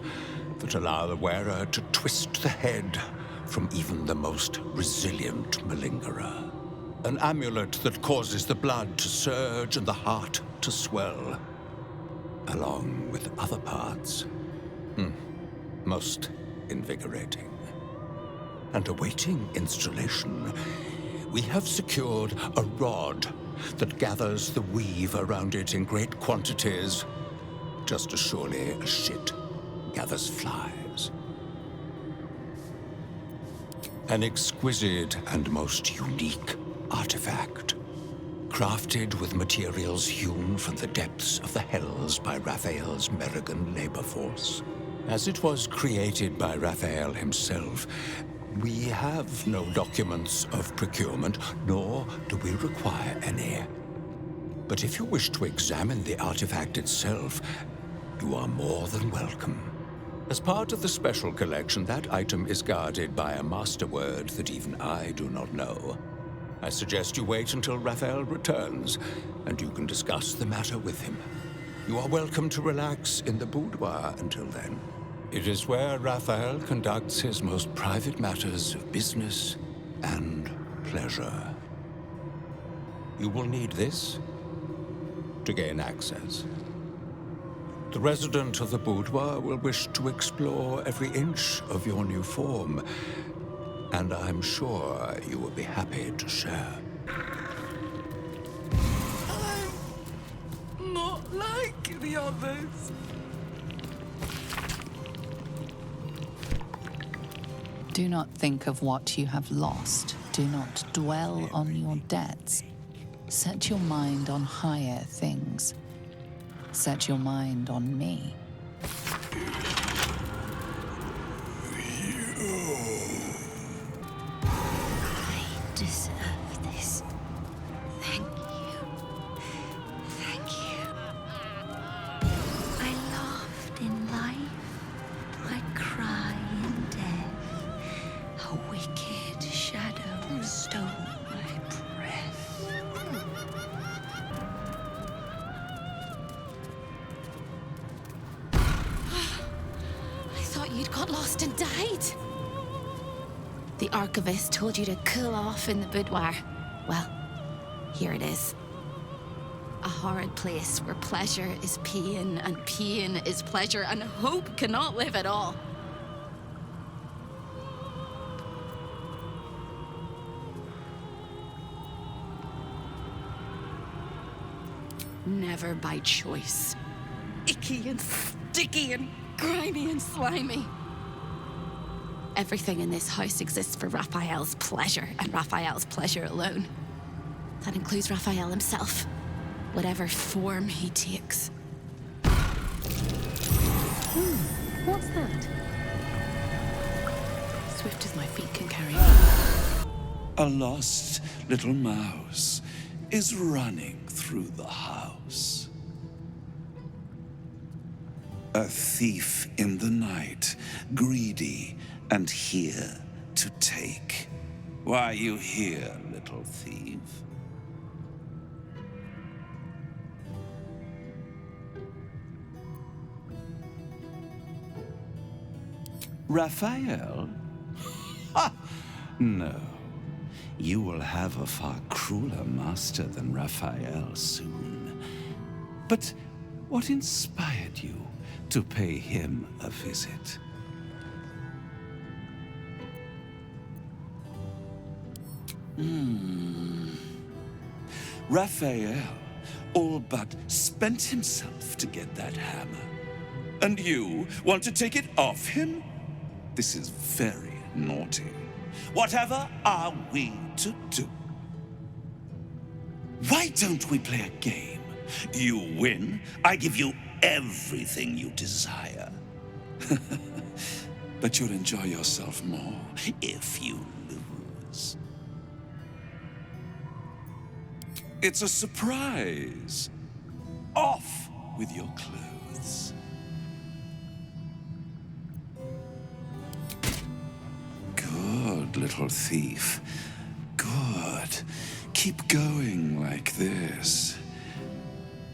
that allow the wearer to twist the head from even the most resilient malingerer. An amulet that causes the blood to surge and the heart to swell, along with other parts. Most invigorating. And awaiting installation, we have secured a rod that gathers the weave around it in great quantities, just as surely as shit gathers flies. An exquisite and most unique artifact, crafted with materials hewn from the depths of the Hells by Raphael's Merrigan labor force. As it was created by Raphael himself, we have no documents of procurement, nor do we require any. But if you wish to examine the artifact itself, you are more than welcome. As part of the special collection, that item is guarded by a master word that even I do not know. I suggest you wait until Raphael returns, and you can discuss the matter with him. You are welcome to relax in the boudoir until then. It is where Raphael conducts his most private matters of business and pleasure. You will need this to gain access. The resident of the boudoir will wish to explore every inch of your new form, and I'm sure you will be happy to share. I'm not like the others. Do not think of what you have lost. Do not dwell on your debts. Set your mind on higher things. Set your mind on me. I deserve this. Thank you. Thank you. I laughed in life. I cry in death. A wicked shadow stole my breath. you'd got lost and died. The archivist told you to cool off in the boudoir. Well, here it is. A horrid place where pleasure is pain, and pain is pleasure, and hope cannot live at all. Never by choice. Icky and sticky and grimy and slimy. Everything in this house exists for Raphael's pleasure, and Raphael's pleasure alone. That includes Raphael himself, whatever form he takes. What's that? Swift as my feet can carry me. A lost little mouse is running through the house. A thief in the night, greedy and here to take. Why are you here, little thief? Raphael? Ha! No. You will have a far crueler master than Raphael soon. But what inspired you to pay him a visit? Raphael all but spent himself to get that hammer. And you want to take it off him? This is very naughty. Whatever are we to do? Why don't we play a game? You win, I give you everything you desire. But you'll enjoy yourself more if you lose. It's a surprise. Off with your clothes. Good, little thief. Good. Keep going like this.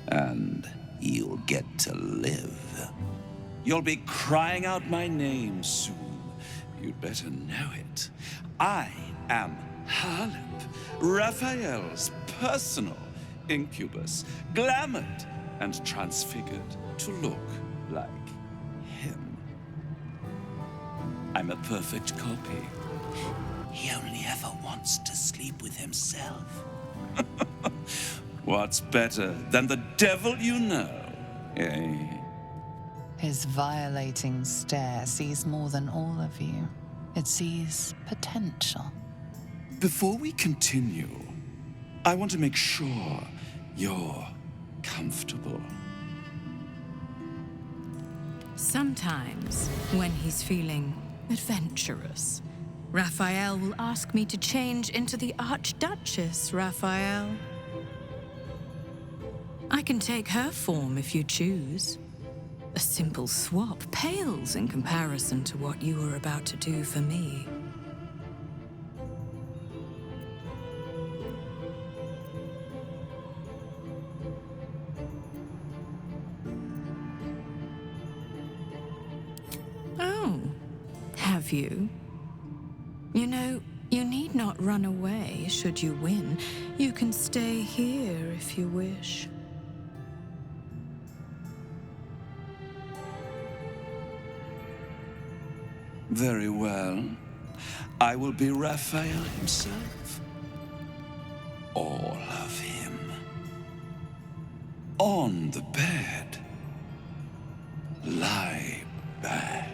And you'll get to live. You'll be crying out my name soon. You'd better know it. I am Harlip, Raphael's personal incubus, glamored and transfigured to look like him. I'm a perfect copy. He only ever wants to sleep with himself. What's better than the devil you know, eh? His violating stare sees more than all of you. It sees potential. Before we continue, I want to make sure you're comfortable. Sometimes, when he's feeling adventurous, Raphael will ask me to change into the Archduchess, Raphael. I can take her form if you choose. A simple swap pales in comparison to what you are about to do for me. Oh, have you? You know, you need not run away should you win. You can stay here if you wish. Very well. I will be Raphael himself. All of him. On the bed. Lie back.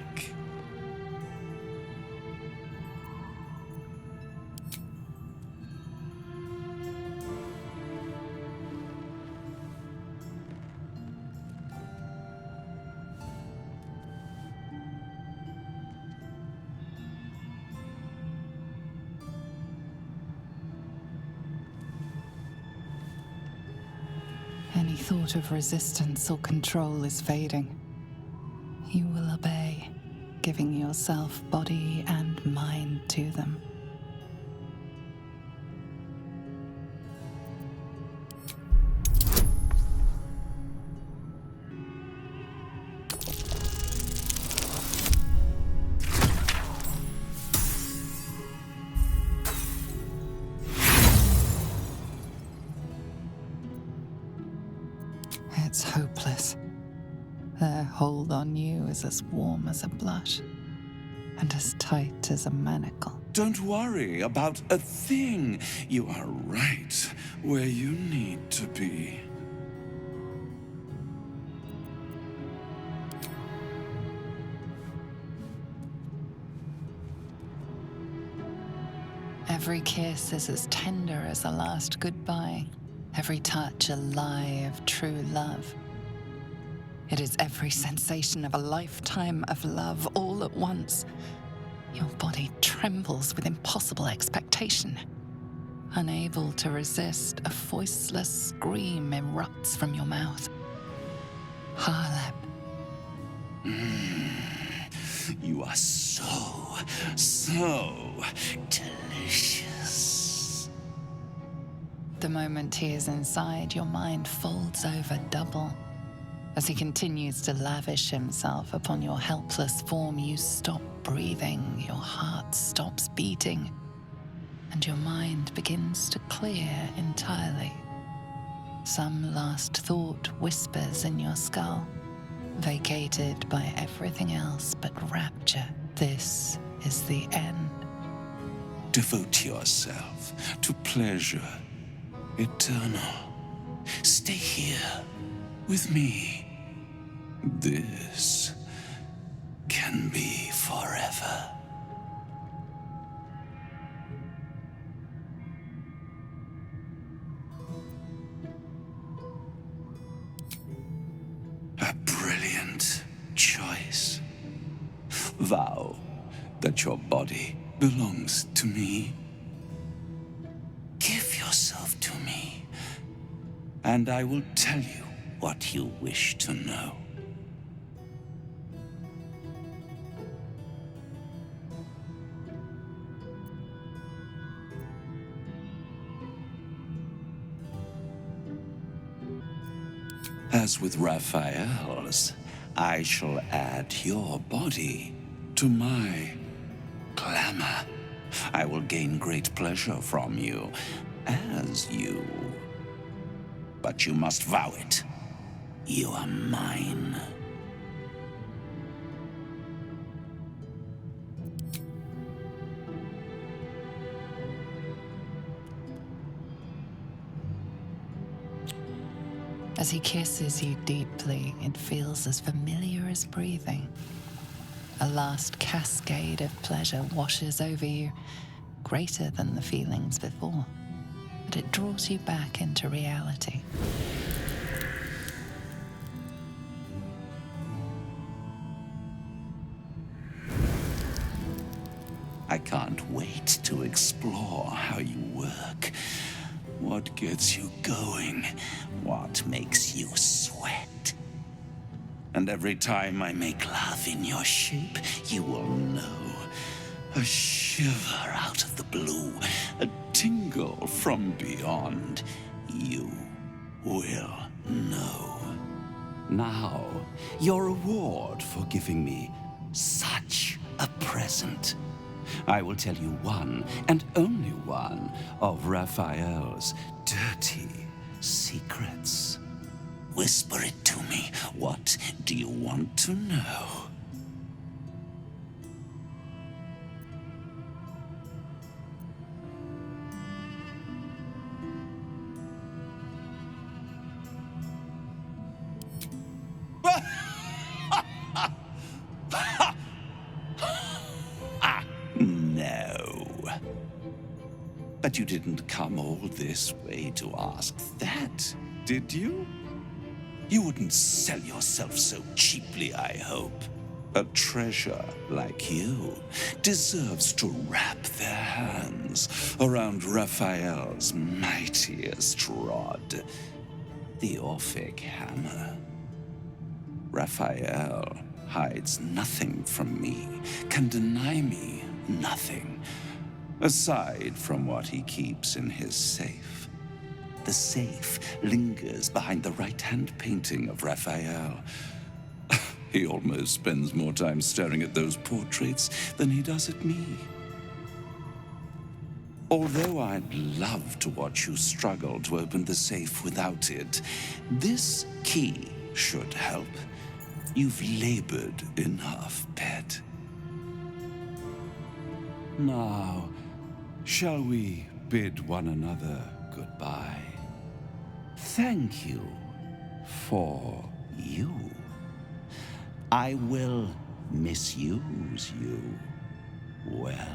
Any thought of resistance or control is fading. You will obey, giving yourself body and mind to them. Their hold on you is as warm as a blush and as tight as a manacle. Don't worry about a thing. You are right where you need to be. Every kiss is as tender as a last goodbye, every touch a lie of true love. It is every sensation of a lifetime of love all at once. Your body trembles with impossible expectation. Unable to resist, a voiceless scream erupts from your mouth. Harlem. You are so delicious. The moment he is inside, your mind folds over double. As he continues to lavish himself upon your helpless form, you stop breathing, your heart stops beating, and your mind begins to clear entirely. Some last thought whispers in your skull, vacated by everything else but rapture. This is the end. Devote yourself to pleasure eternal. Stay here with me. This can be forever. A brilliant choice. Vow that your body belongs to me. Give yourself to me, and I will tell you what you wish to know. As with Raphael's, I shall add your body to my glamour. I will gain great pleasure from you, as you. But you must vow it. You are mine. As he kisses you deeply, it feels as familiar as breathing. A last cascade of pleasure washes over you, greater than the feelings before, but it draws you back into reality. I can't wait to explore how you work. What gets you going? What makes you sweat? And every time I make love in your shape, you will know. A shiver out of the blue, a tingle from beyond. You will know. Now, your reward for giving me such a present. I will tell you one, and only one, of Raphael's dirty secrets. Whisper it to me. What do you want to know? No. But you didn't come all this way to ask that, did you? You wouldn't sell yourself so cheaply, I hope. A treasure like you deserves to wrap their hands around Raphael's mightiest rod, the Orphic hammer. Raphael hides nothing from me, can deny me nothing, aside from what he keeps in his safe. The safe lingers behind the right-hand painting of Raphael. He almost spends more time staring at those portraits than he does at me. Although I'd love to watch you struggle to open the safe without it, this key should help. You've labored enough, pet. Now, shall we bid one another goodbye? Thank you for you. I will misuse you well.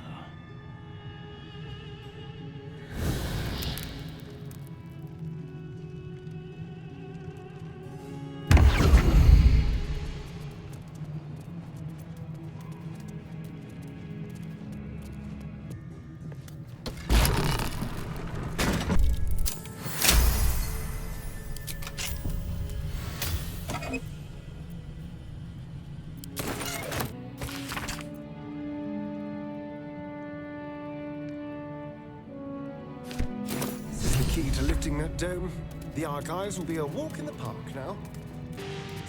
Key to lifting that dome. The archives will be a walk in the park now.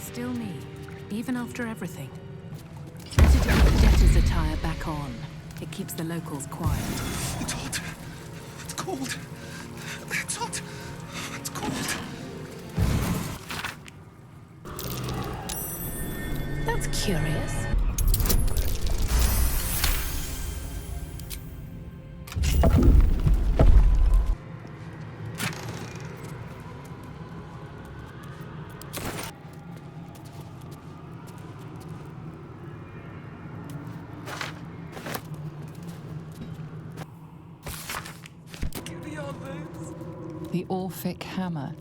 Still me, even after everything. Better to put the debtor's attire back on. It keeps the locals quiet. It's hot. It's cold. It's hot. It's cold. That's curious. The Orphic Hammer.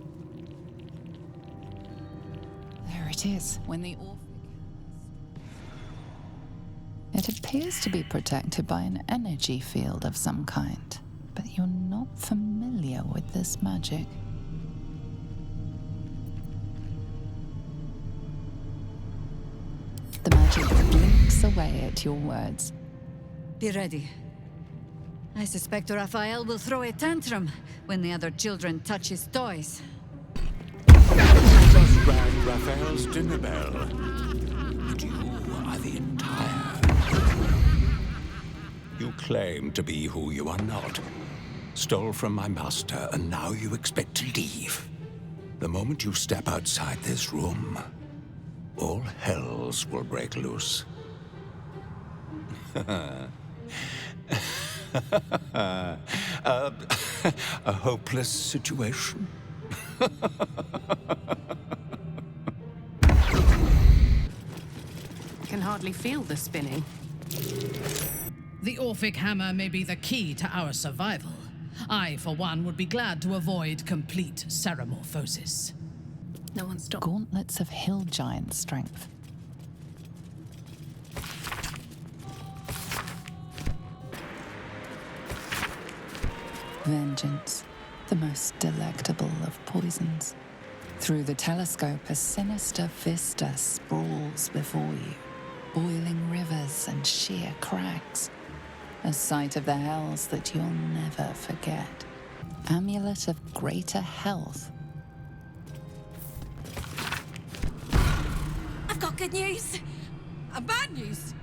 There it is. When the Orphic... It appears to be protected by an energy field of some kind, but you're not familiar with this magic. The magic blinks away at your words. Be ready. I suspect Raphael will throw a tantrum when the other children touch his toys. Just rang Raphael's dinner bell. But you are the entire. You claim to be who you are not. Stole from my master, and now you expect to leave. The moment you step outside this room, all hells will break loose. A hopeless situation? Can hardly feel the spinning. The Orphic Hammer may be the key to our survival. I, for one, would be glad to avoid complete ceramorphosis. No one stop. Gauntlets of hill giant strength. Vengeance, the most delectable of poisons. Through the telescope, a sinister vista sprawls before you. Boiling rivers and sheer crags. A sight of the hells that you'll never forget. Amulet of greater health. I've got good news. And bad news.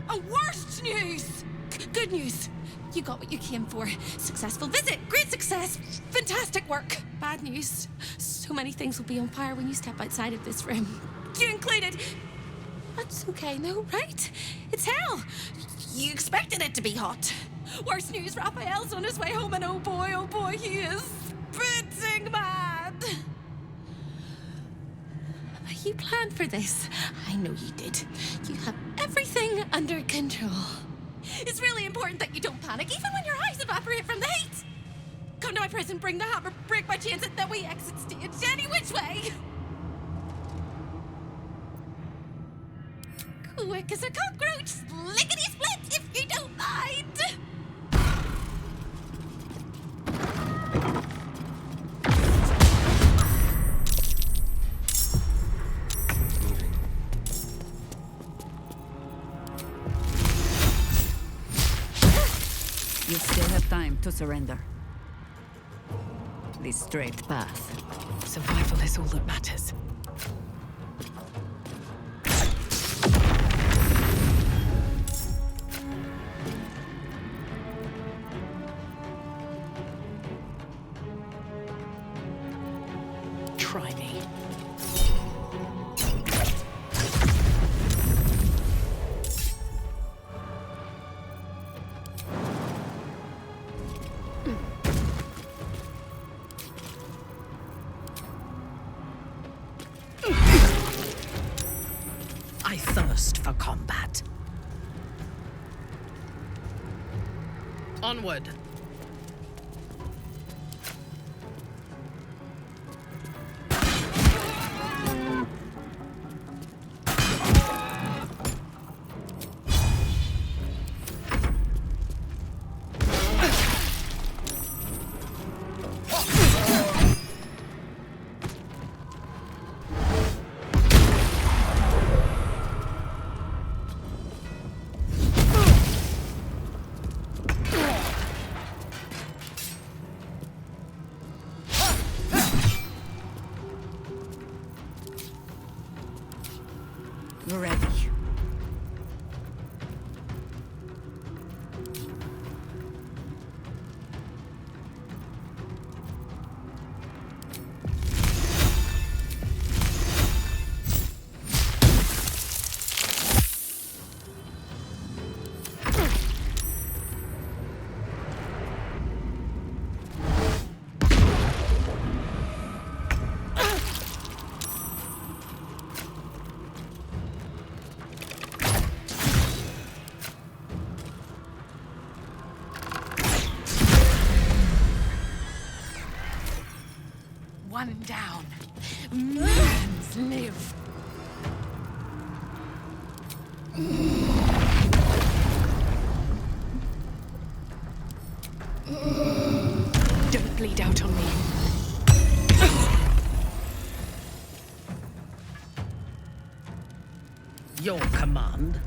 And worst news. Good news. You got what you came for. Successful visit. Great success. Fantastic work. Bad news. So many things will be on fire when you step outside of this room. You included. That's okay, no, right? It's hell. You expected it to be hot. Worst news, Raphael's on his way home, and oh boy, he is spitting mad. You planned for this. I know you did. You have everything under control. It's really important that you don't panic, even when your eyes evaporate from the heat. Come to my prison, bring the hammer, break my chains, and then we exit stage any which way. Quick as a cockroach, lickety-split, if you don't mind. You still have time to surrender. The straight path. Survival is all that matters. Try me. I thirst for combat. Onward. Ready. One down. Millions live. Don't bleed out on me. Your command.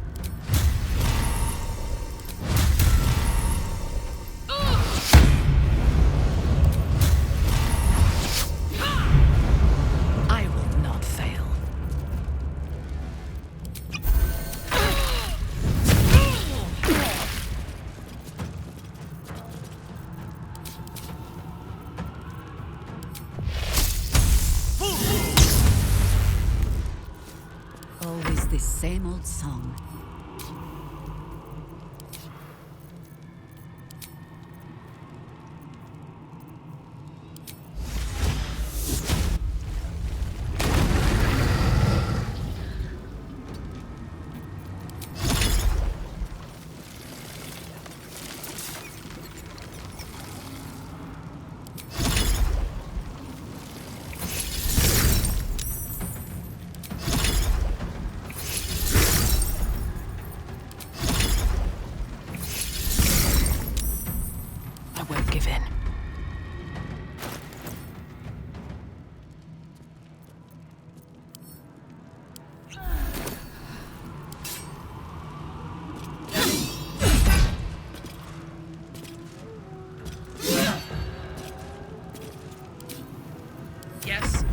I will not fail. Always the same old song. I won't give in. Yes.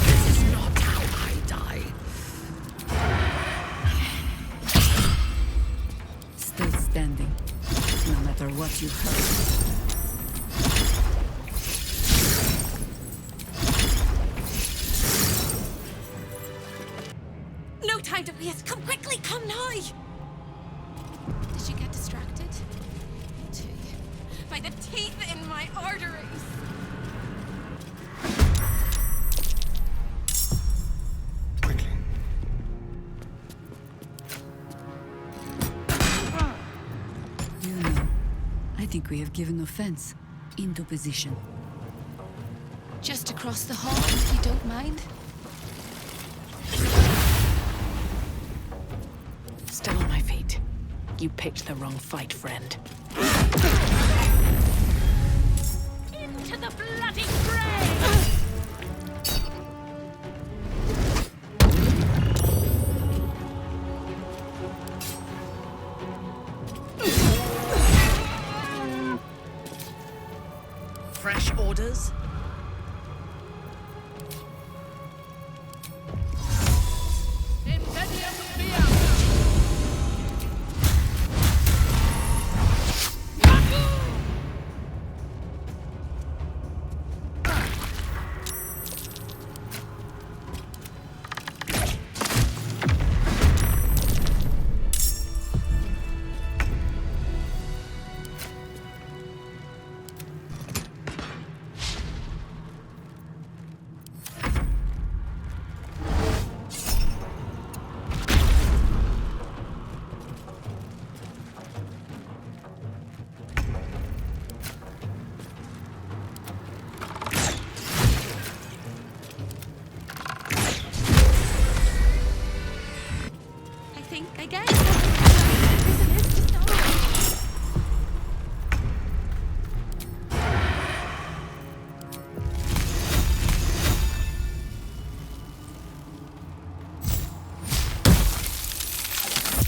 This is not how I die. Still standing, no matter what you heard. No time to waste. Come quickly, come now. Did you get distracted? Too. By the teeth in my arteries. You know, I think we have given offense. Into position. Just across the hall, if you don't mind. Still on my feet. You picked the wrong fight, friend. Into the bloody grave! Fresh orders? think, I guess. Prison is just all.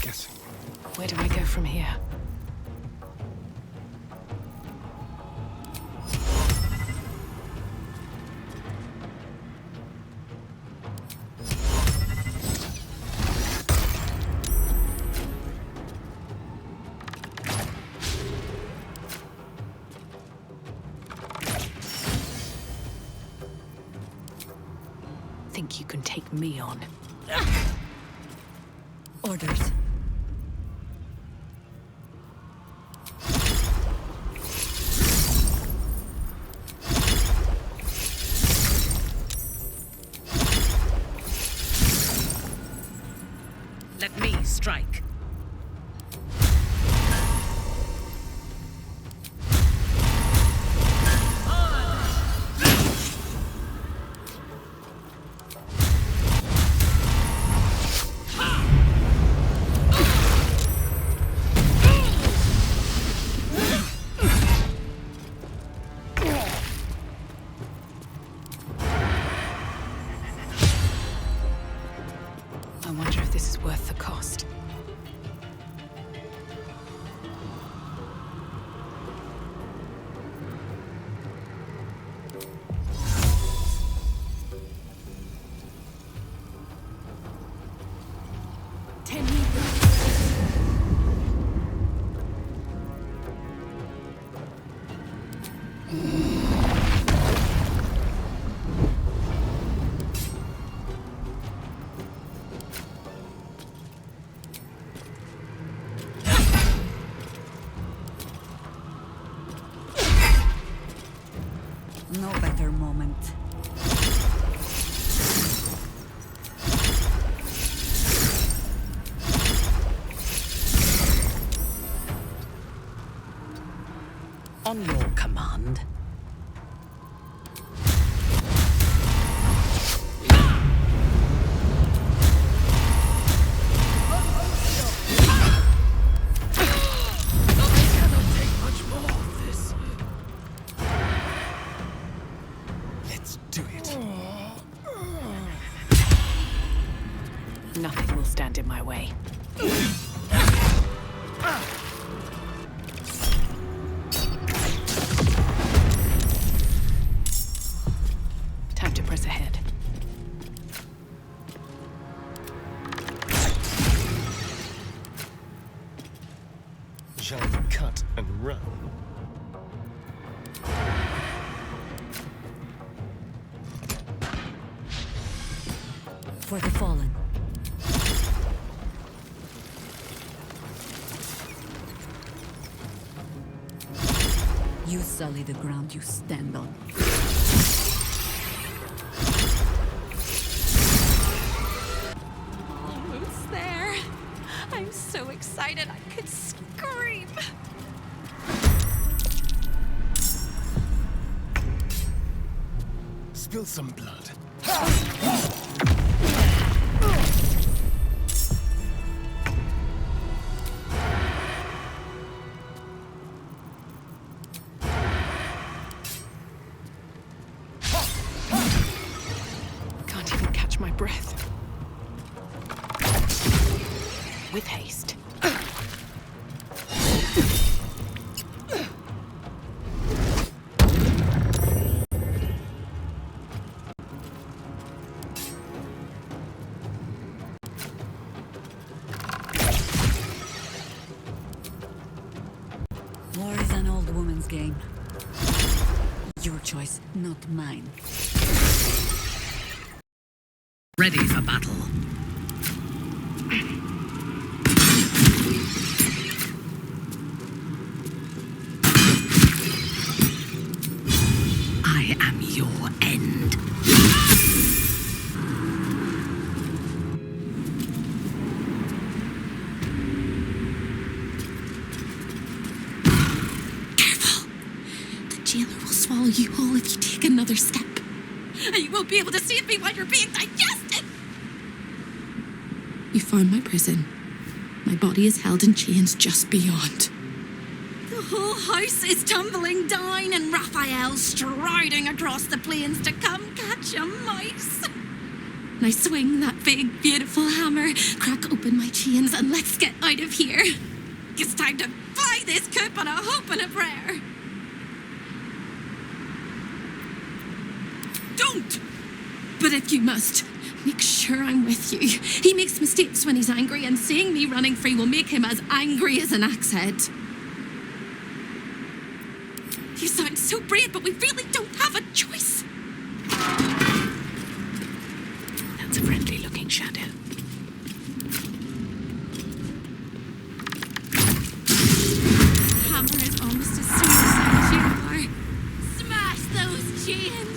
Guessing. Where do I go from here? Think you can take me on? Orders. Let me strike. I wonder if this is worth the cost. No better moment. On your command. Nothing will stand in my way. Time to press ahead. Shall we cut and run? For the fallen. You sully the ground you stand on. Almost there. I'm so excited I could scream. Spill some blood. Can't even catch my breath. With haste. War is an old woman's game. Your choice, not mine. Ready for battle. I am your end. Careful. The jailer will swallow you whole if you take another step. And you won't be able to see me while you're being digested. You found my prison. My body is held in chains just beyond. The whole house is tumbling down, and Raphael striding across the plains to come catch a mouse. And I swing that big, beautiful hammer, crack open my chains, and let's get out of here. It's time to fly this coop on a hope and a prayer. Don't! But if you must, make sure I'm with you. He makes mistakes when he's angry, and seeing me running free will make him as angry as an axe head. You sound so brave, but we really don't have a choice. That's a friendly-looking shadow. Hammer is almost as suicide as you are. Smash those chains!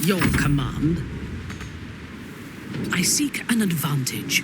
Your command. I seek an advantage.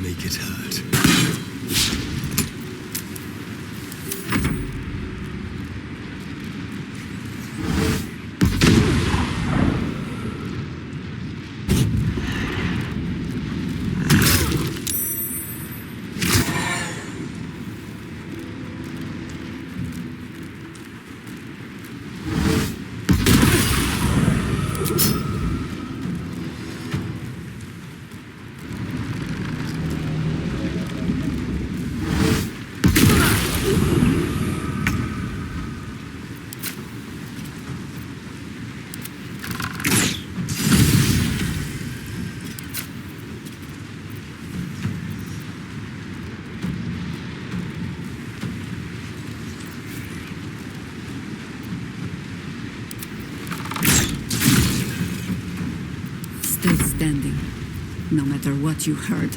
Make it hurt. Stay standing, no matter what you heard.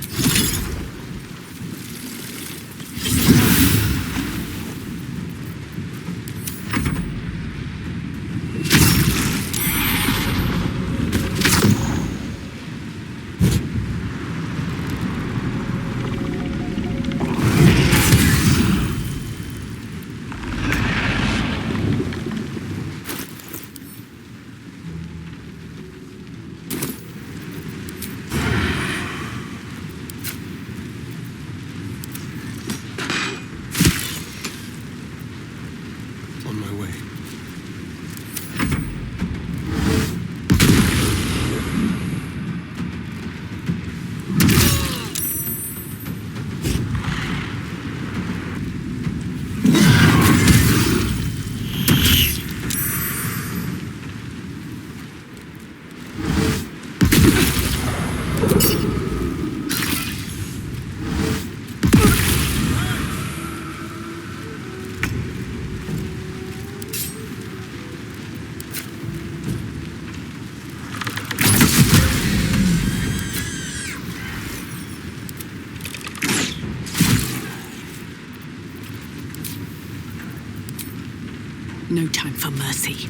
No time for mercy.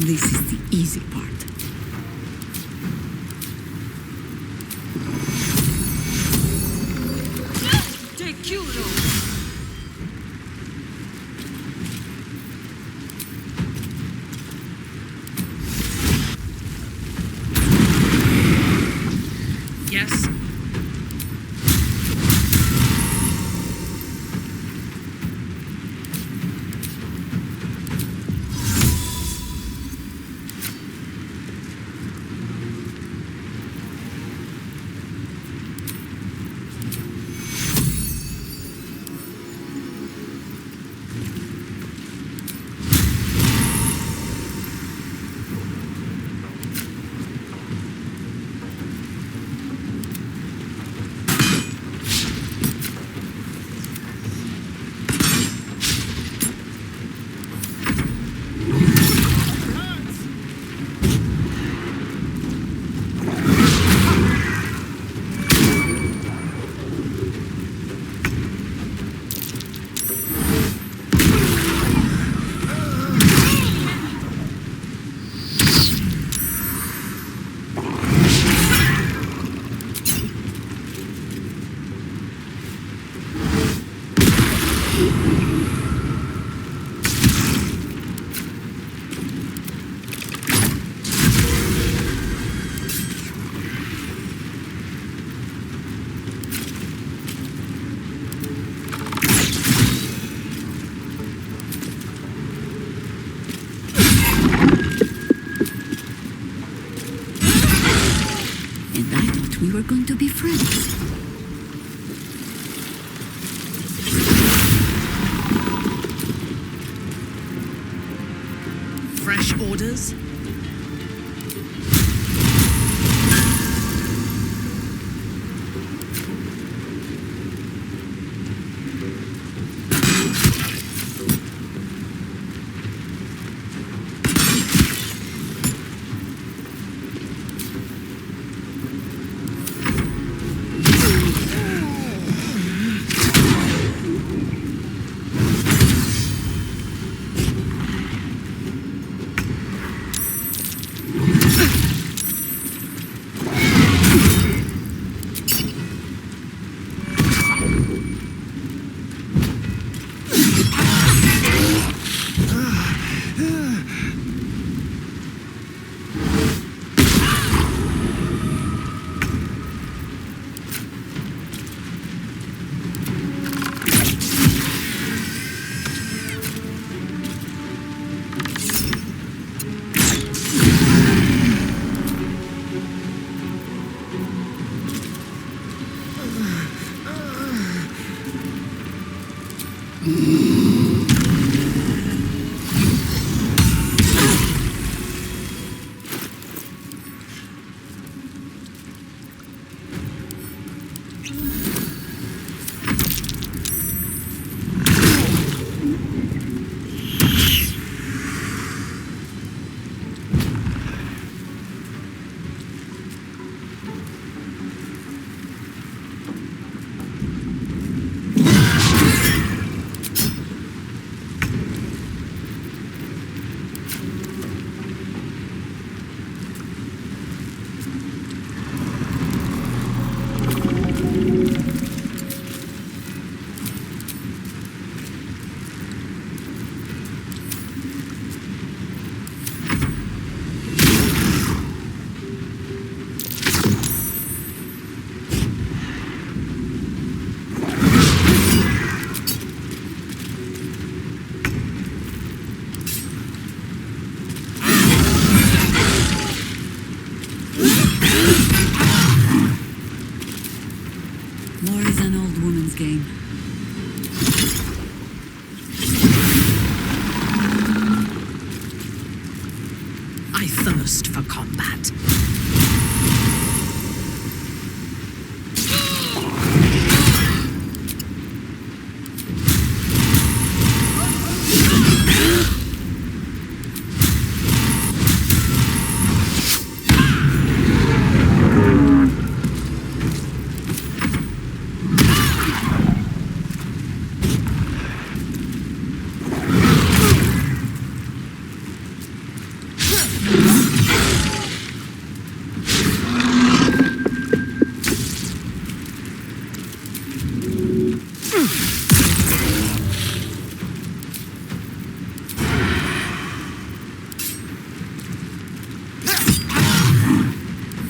This is the easy part. Yes. We were going to be friends. Fresh orders? thirst for combat.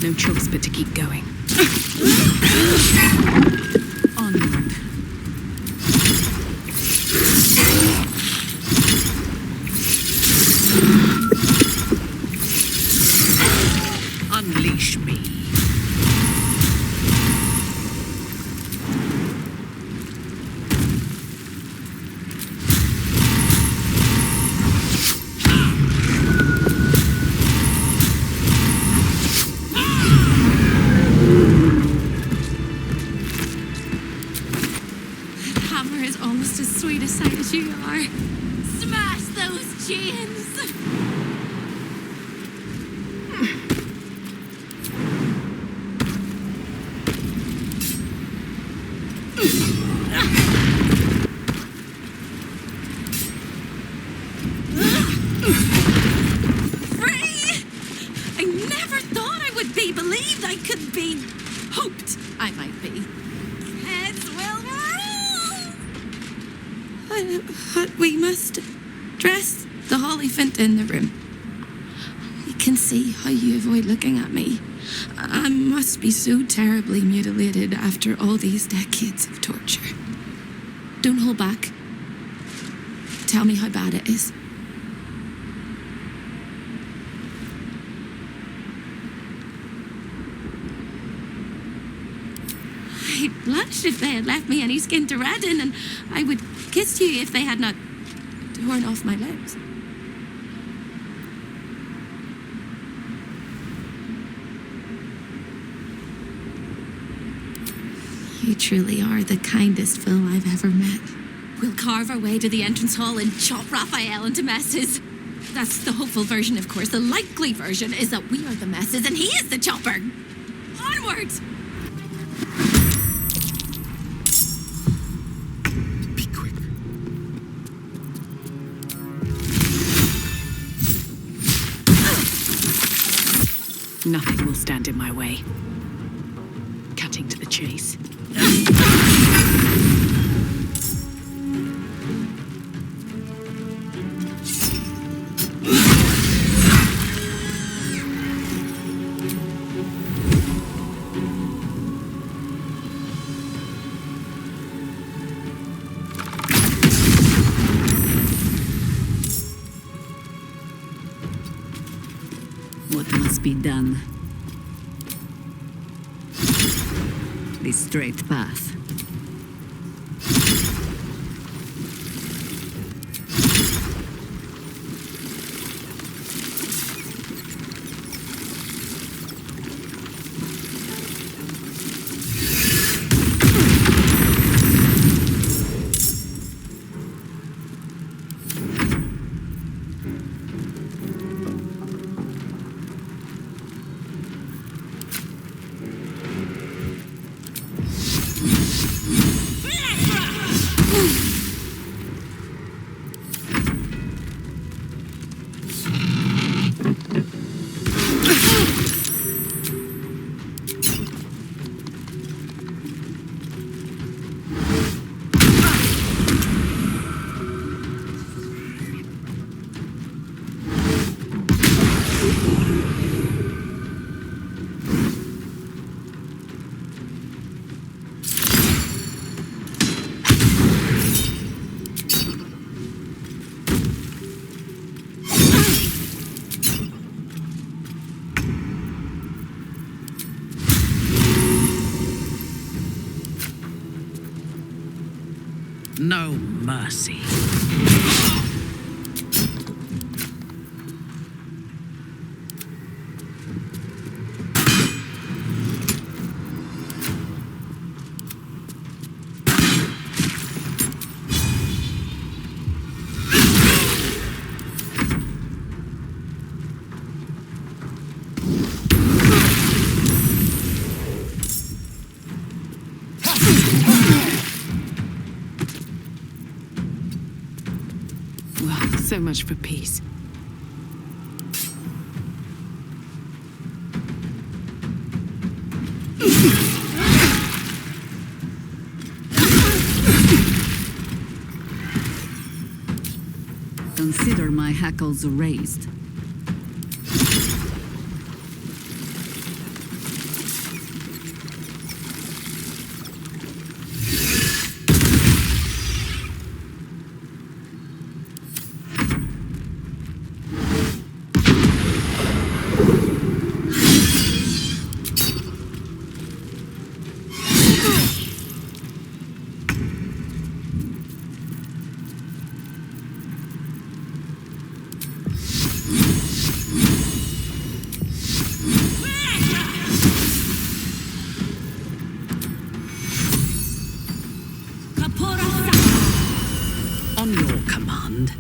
No choice but to keep going. Onward. Unleash me. Hammer is almost as sweet a sight as you are. Smash those chains! Free! I never thought I would be believed. I could be hoped I might be. Heads will roll! But we must dress the Hollyphant in the room. I can see how you avoid looking at me. I must be so terribly mutilated after all these decades of torture. Don't hold back. Tell me how bad it is. I'd blush if they had left me any skin to redden, and I would kiss you if they had not torn off my lips. You truly are the kindest fool I've ever met. We'll carve our way to the entrance hall and chop Raphael into messes. That's the hopeful version, of course. The likely version is that we are the messes and he is the chopper. Onward! Be quick. Nothing will stand in my way. Cutting to the chase. What must be done? The straight path. No mercy. So much for peace. Consider my hackles raised. On your command.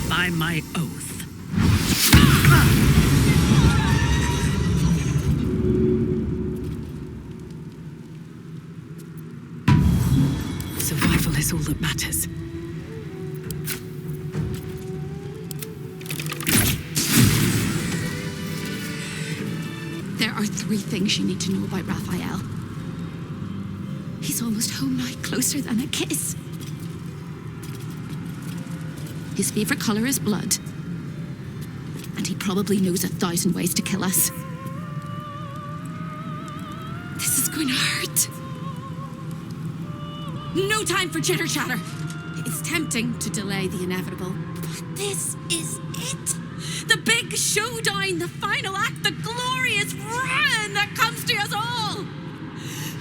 By my oath. Survival is all that matters. There are 3 things you need to know about Raphael. He's almost home now, closer than a kiss. His favorite color is blood. And he probably knows 1,000 ways to kill us. This is going to hurt. No time for chitter-chatter. It's tempting to delay the inevitable, but this is it. The big showdown, the final act, the glorious ruin that comes to us all.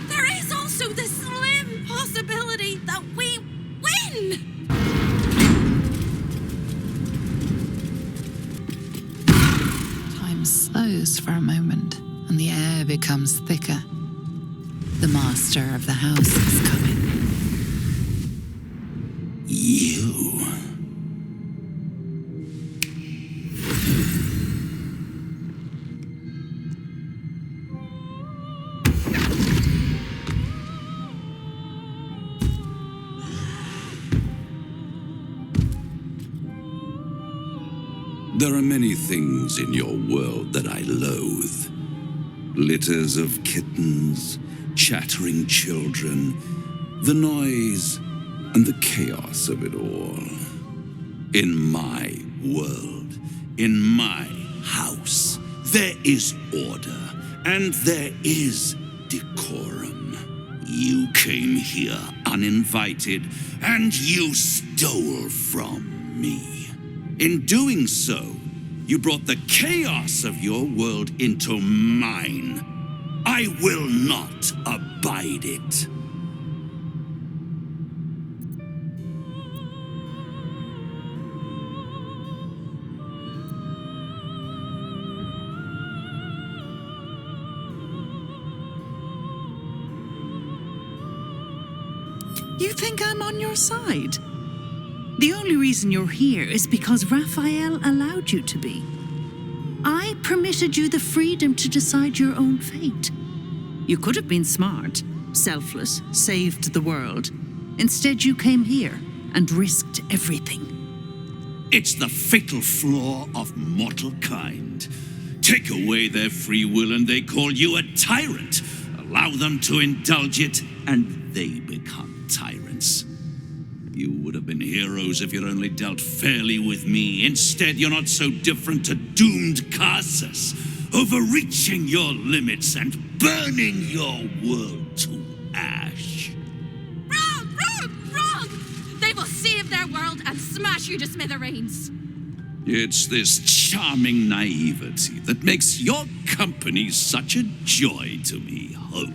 There is also the slim possibility that we win. Time slows for a moment, and the air becomes thicker. The master of the house is coming. You. There are many things in your world that I loathe. Litters of kittens, chattering children, the noise and the chaos of it all. In my world, in my house, there is order and there is decorum. You came here uninvited and you stole from me. In doing so, you brought the chaos of your world into mine. I will not abide it. You think I'm on your side? The only reason you're here is because Raphael allowed you to be. I permitted you the freedom to decide your own fate. You could have been smart, selfless, saved the world. Instead, you came here and risked everything. It's the fatal flaw of mortal kind. Take away their free will and they call you a tyrant. Allow them to indulge it and they become tyrants. You would have been heroes if you'd only dealt fairly with me. Instead, you're not so different to doomed Carsus, overreaching your limits and burning your world to ash. Wrong! Wrong! Wrong! They will save their world and smash you to smithereens. It's this charming naivety that makes your company such a joy to me, Hope.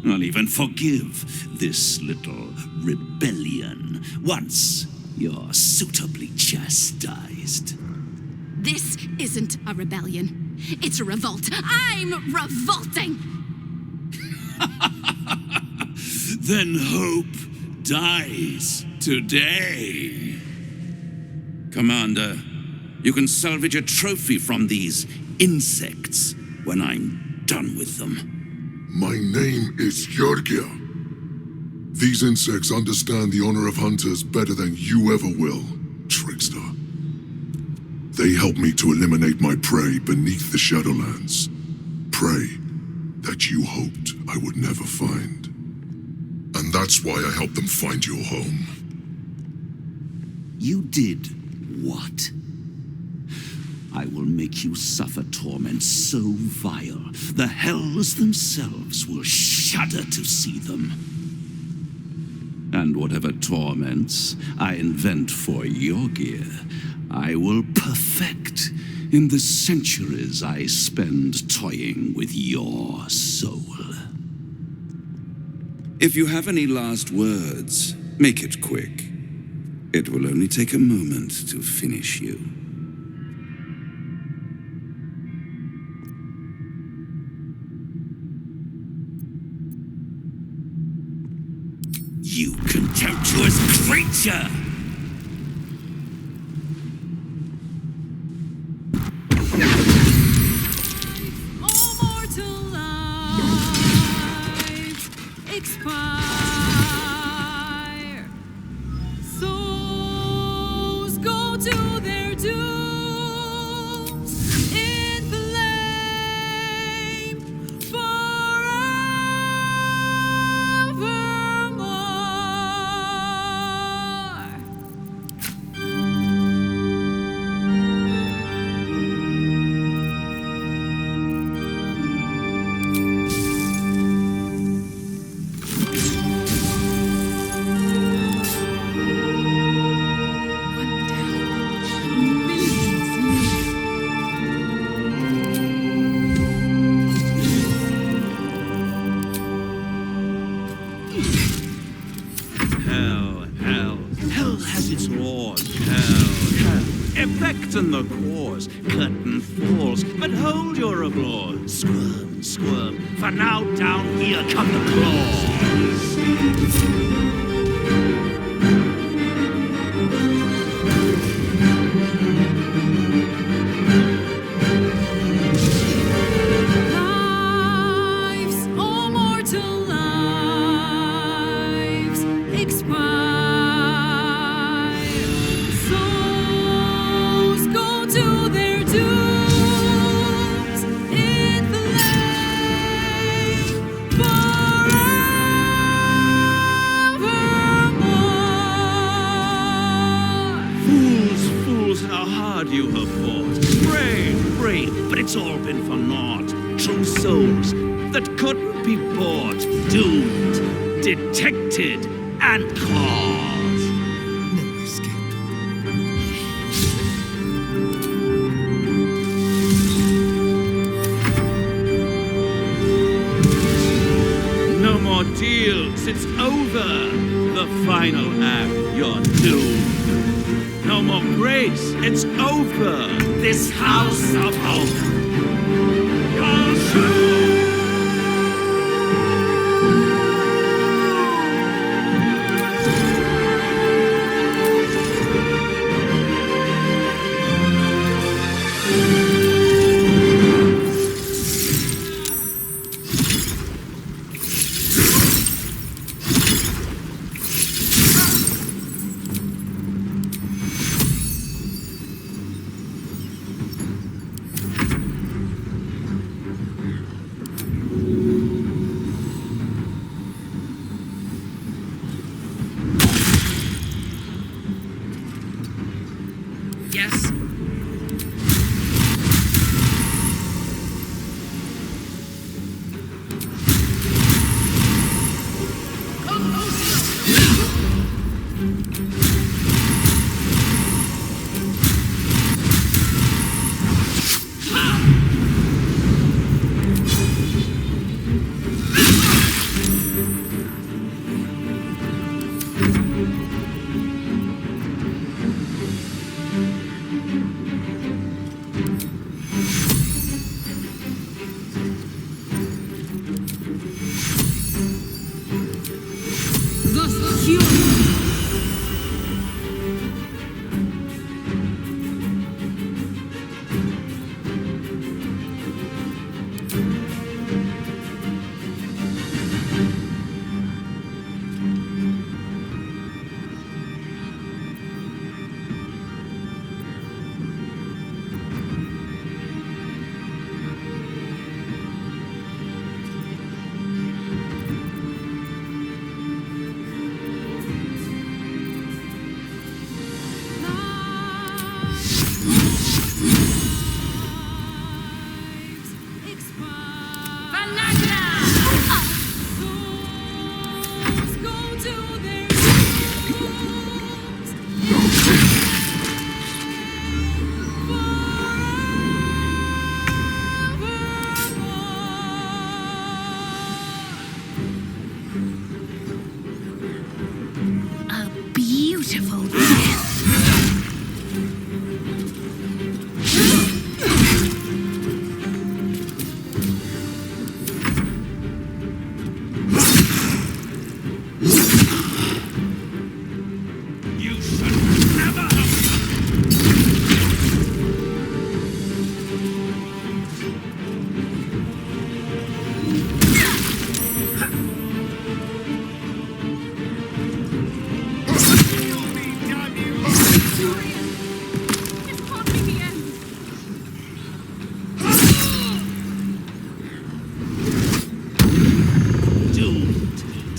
I'll even forgive this little rebellion once you're suitably chastised. This isn't a rebellion. It's a revolt. I'm revolting! Then hope dies today. Commander, you can salvage a trophy from these insects when I'm done with them. My name is Georgia. These insects understand the honor of hunters better than you ever will, trickster. They help me to eliminate my prey beneath the Shadowlands. Prey that you hoped I would never find. And that's why I helped them find your home. You did what? I will make you suffer torment so vile, the hells themselves will shudder to see them. And whatever torments I invent for your gear, I will perfect in the centuries I spend toying with your soul. If you have any last words, make it quick. It will only take a moment to finish you. You contemptuous creature! Expire. Souls go to their dooms in flame forevermore. Hell has its laws. Hell. Effect and the cause. Curtain falls, but hold your applause. Squirm, for now down here come the claws. Lives, all mortal lives, expire. Souls go to their dooms in flame forevermore. Fools, how hard you have fought. Brave, but it's all been for naught. True souls that couldn't be bought. Doomed, detected, and caught. No escape. No more deals, it's over. The final act, you're doomed. No more grace, it's over. This house of hope. You're doomed.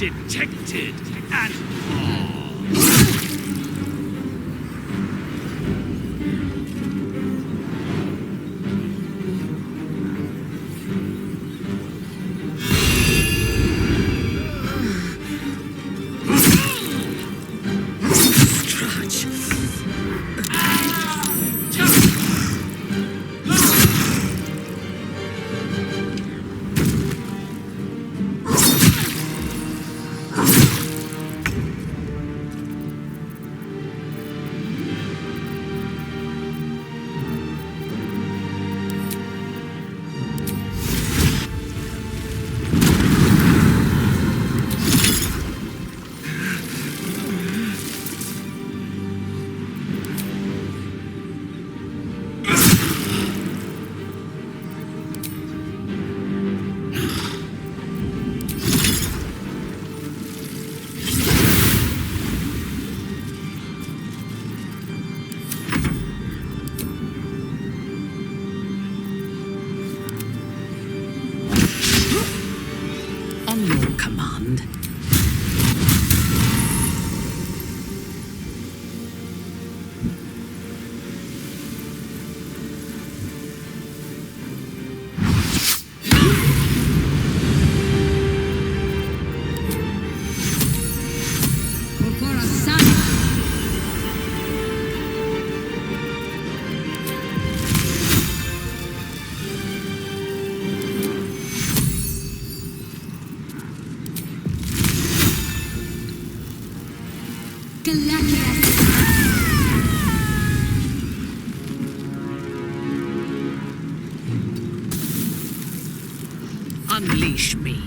Detected and more. On your command. Unleash me.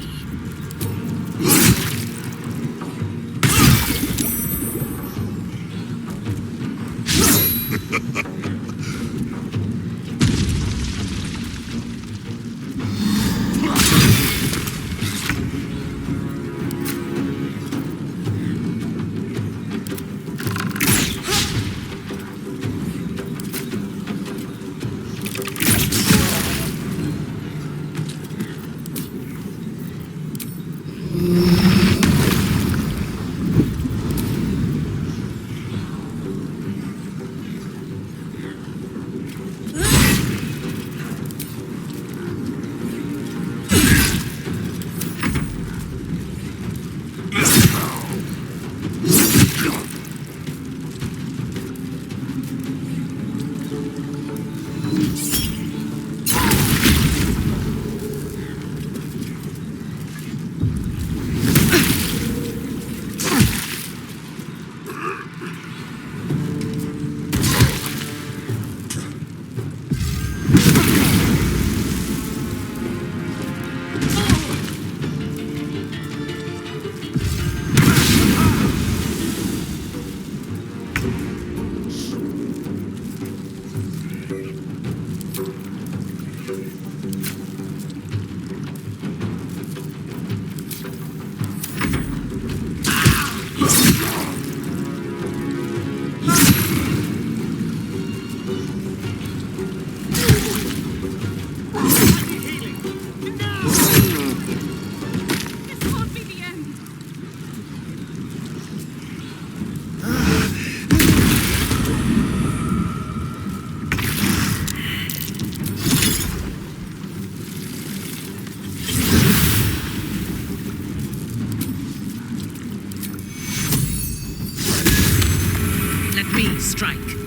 Strike.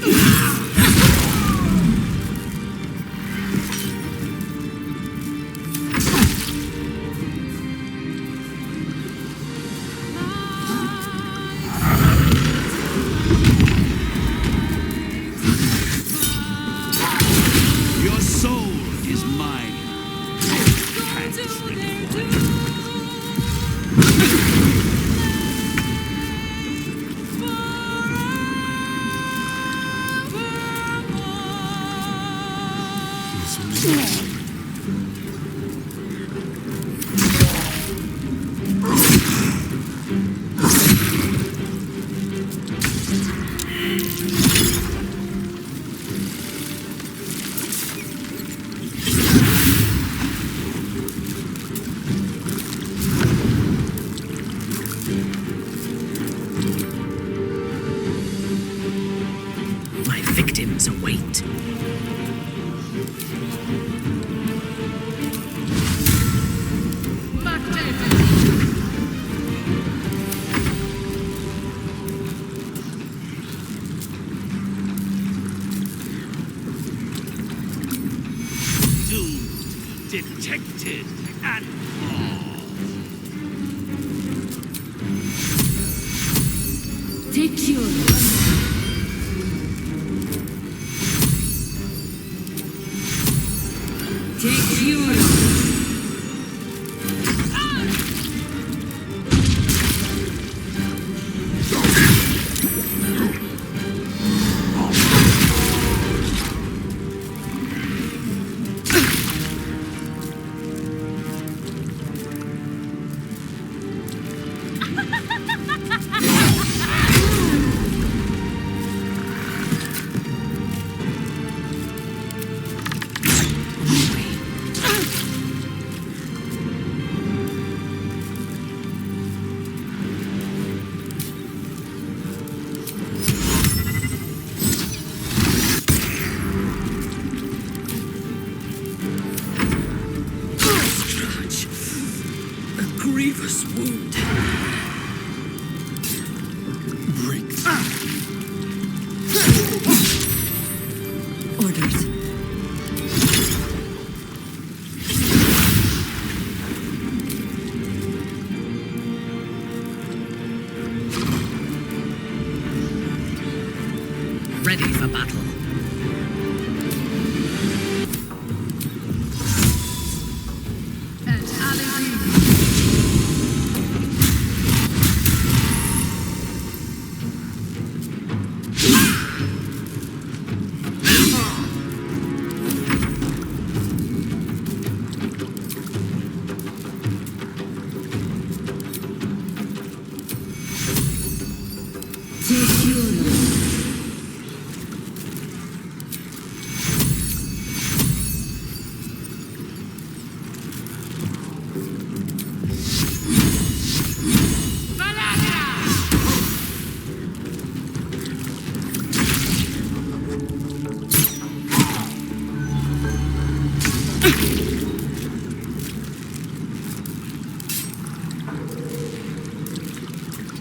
Your soul is mine. My victims await. Doomed, detected, and Take you. Take you. Grievous wound. break. Orders. Ready for battle.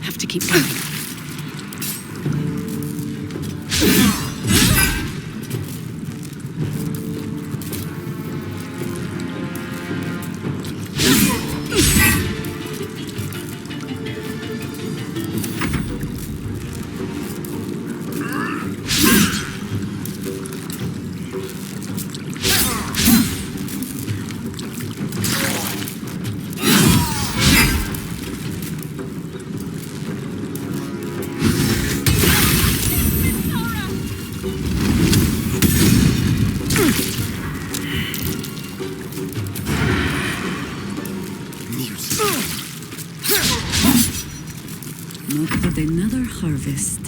Have to keep going. Not but another harvest.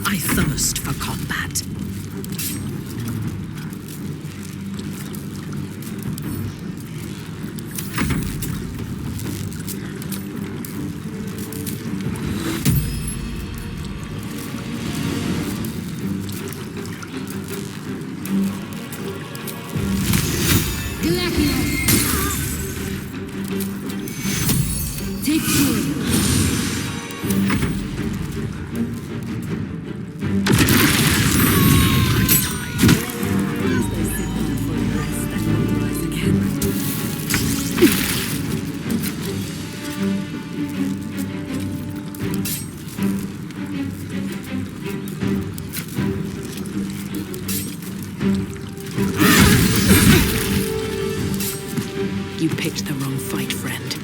I thirst for combat. great friend.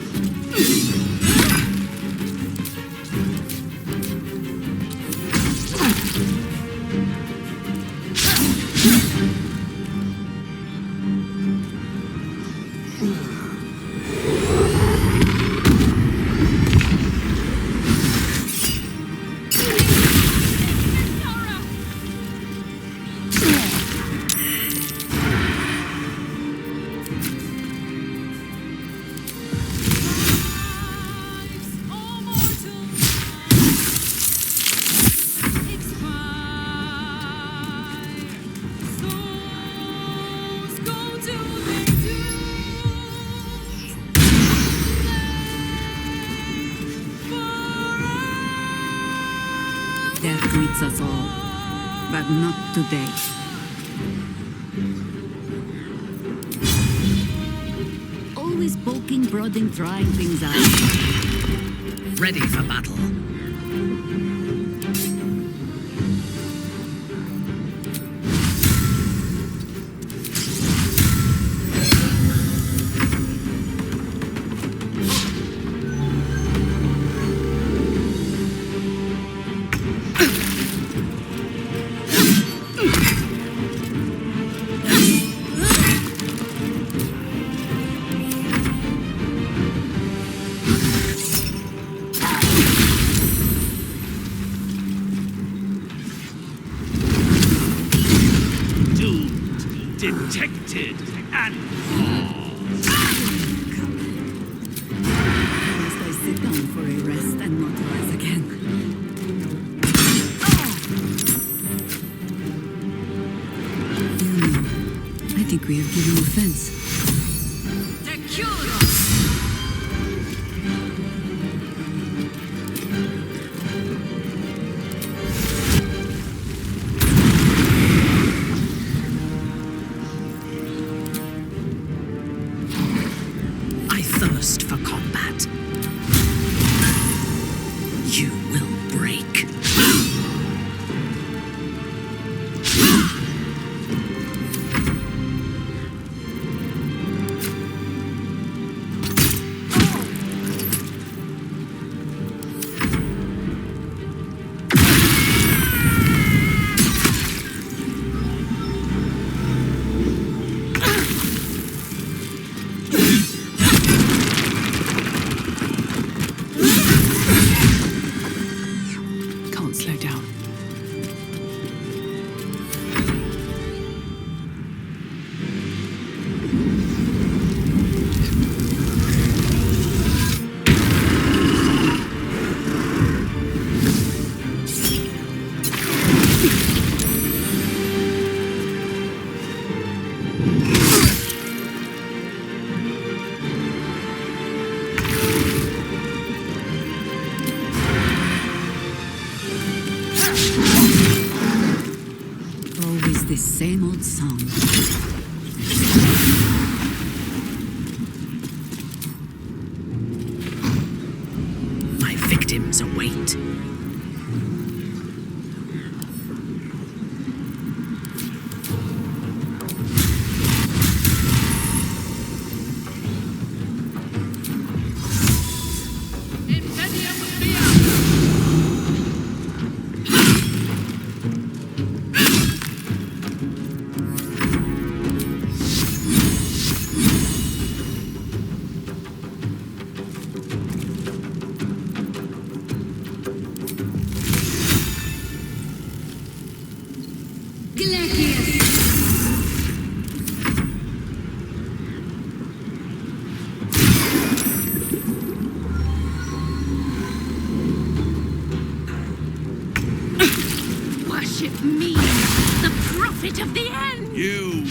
Death greets us all, but not today. Always poking, prodding, trying things out. Ready for battle. Detected and Must I sit down for a rest and not rise again? You know, I think we have given offense. I thirst for combat. You will break. Can't slow down. Always the same old song. My victims await. Worship me, the prophet of the end! You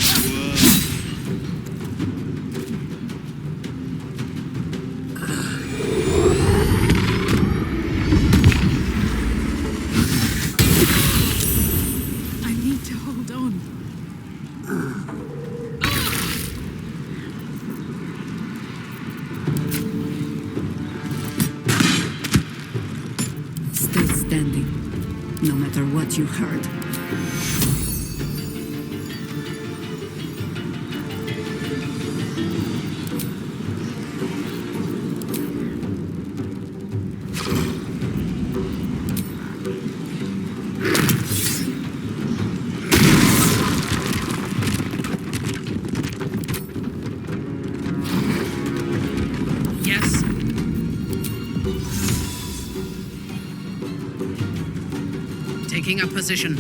I need to hold on. Still standing, no matter what you heard. Taking up position.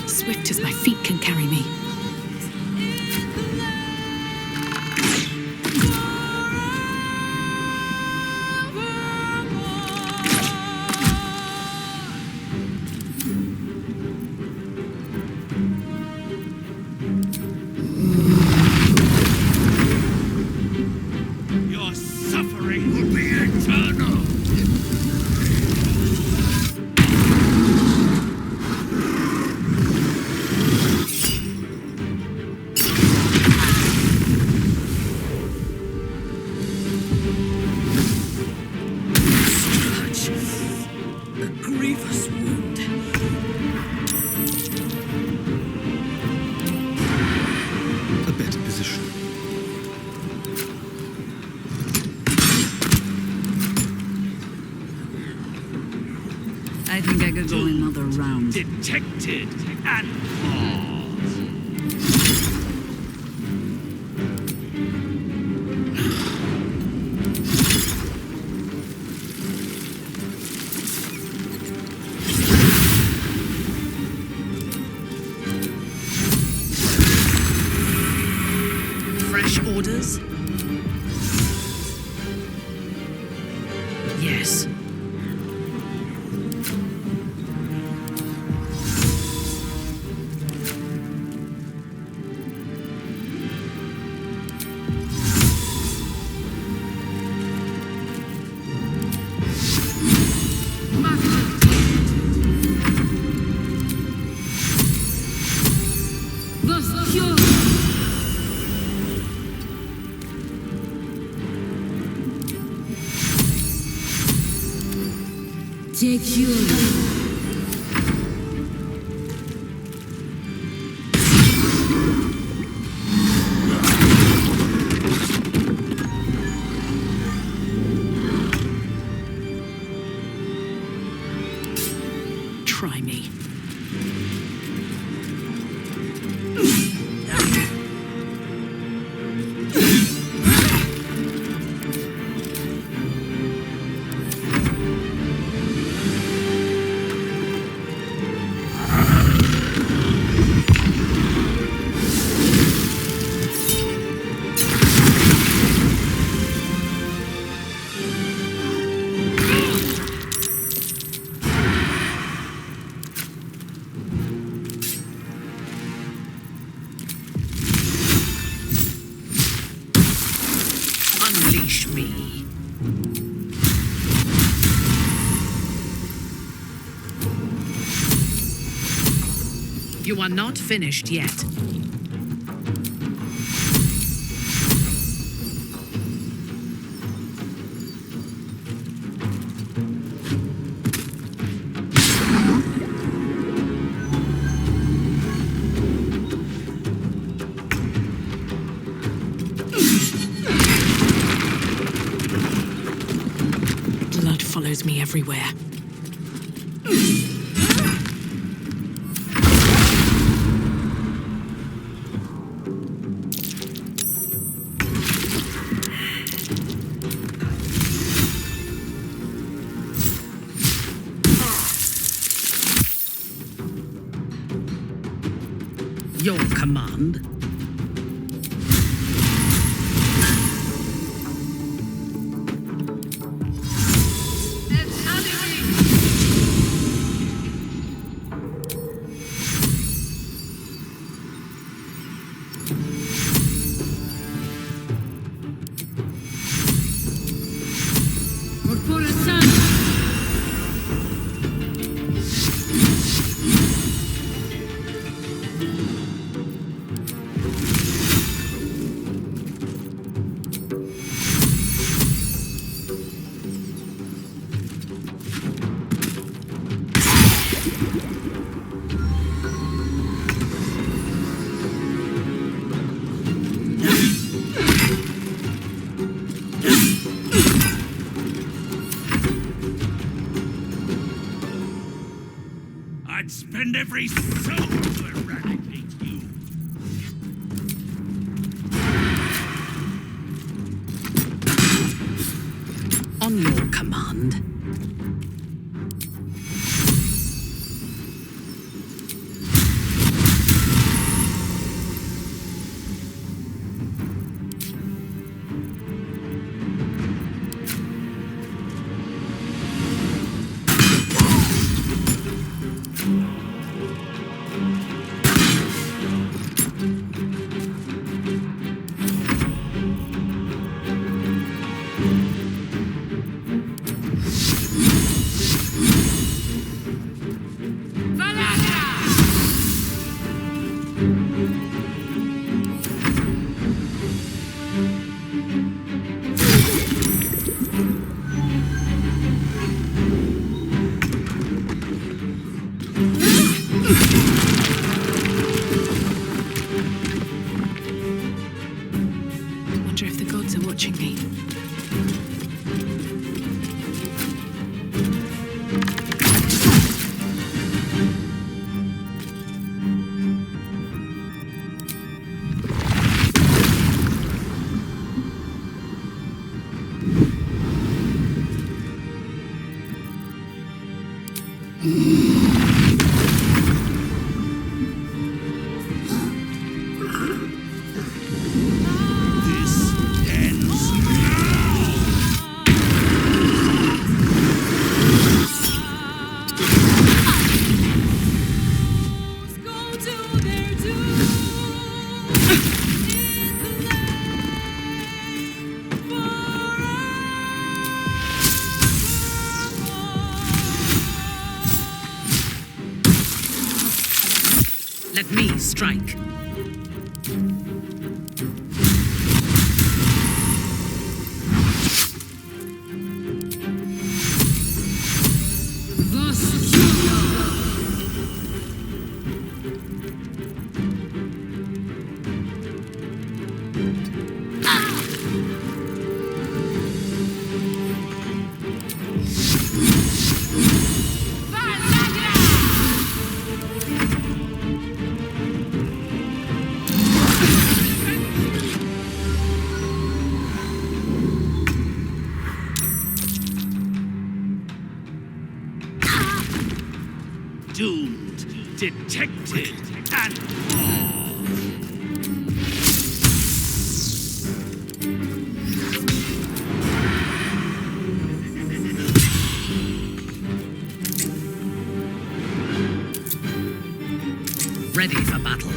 Swift as my feet can carry me. Your suffering will be eternal. Grievous wound. A better position. I think I could go another round. Detected and Fresh orders? Yes. Take you. Try me. Unleash me. You are not finished yet. follows me everywhere. Your command? I'd spend every soul to eradicate you. On your command. Wonder if the gods are watching me. Let me strike. Doomed, detected, and Ready for battle.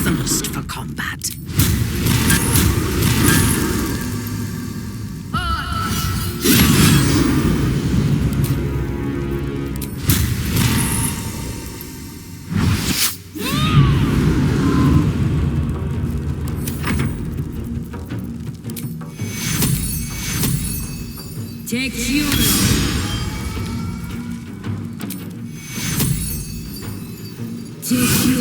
thirst for combat. Take you. Take you.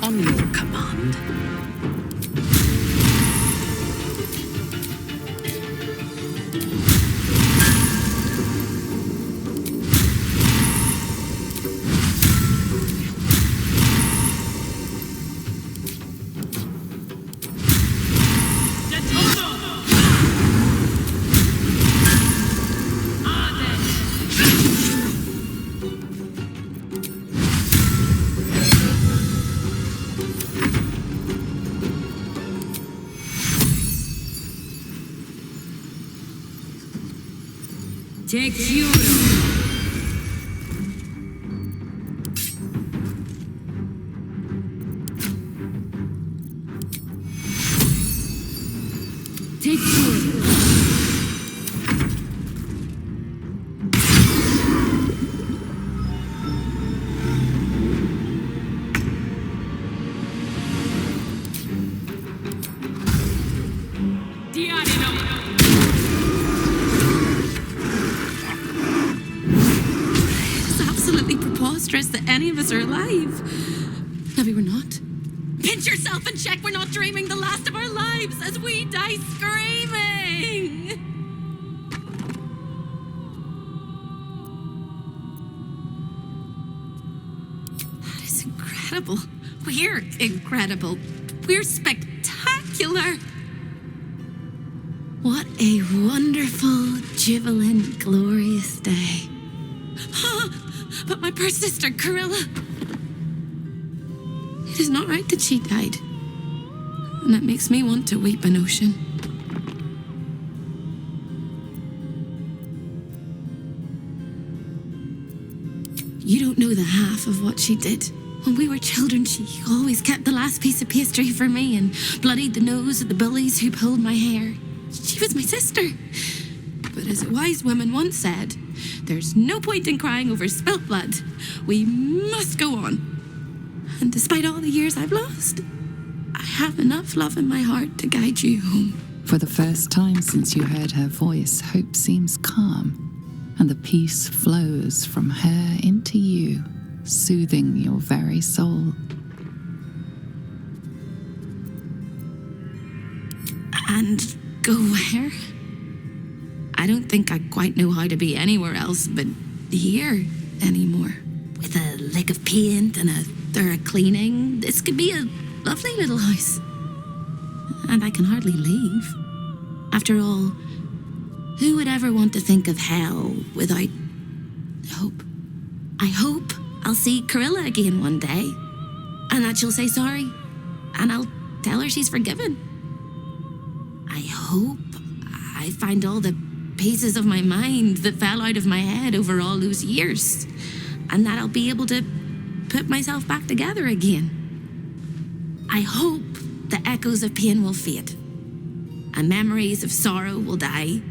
On your command. Take you. Take you. That any of us are alive. Maybe we're not. Pinch yourself and check we're not dreaming the last of our lives as we die screaming. That is incredible. We're incredible. We're spectacular. What a wonderful, jubilant, glorious day. But my poor sister, Corilla. It is not right that she died. And that makes me want to weep an ocean. You don't know the half of what she did. When we were children, she always kept the last piece of pastry for me and bloodied the nose of the bullies who pulled my hair. She was my sister. But as a wise woman once said, there's no point in crying over spilt blood. We must go on. And despite all the years I've lost, I have enough love in my heart to guide you home. For the first time since you heard her voice, hope seems calm, and the peace flows from her into you, soothing your very soul. And go where? I don't think I quite know how to be anywhere else but here anymore. With a lick of paint and a thorough cleaning, this could be a lovely little house. And I can hardly leave. After all, who would ever want to think of hell without hope? I hope I'll see Corilla again one day, and that she'll say sorry, and I'll tell her she's forgiven. I hope I find all the pieces of my mind that fell out of my head over all those years, and that I'll be able to put myself back together again. I hope the echoes of pain will fade, and memories of sorrow will die,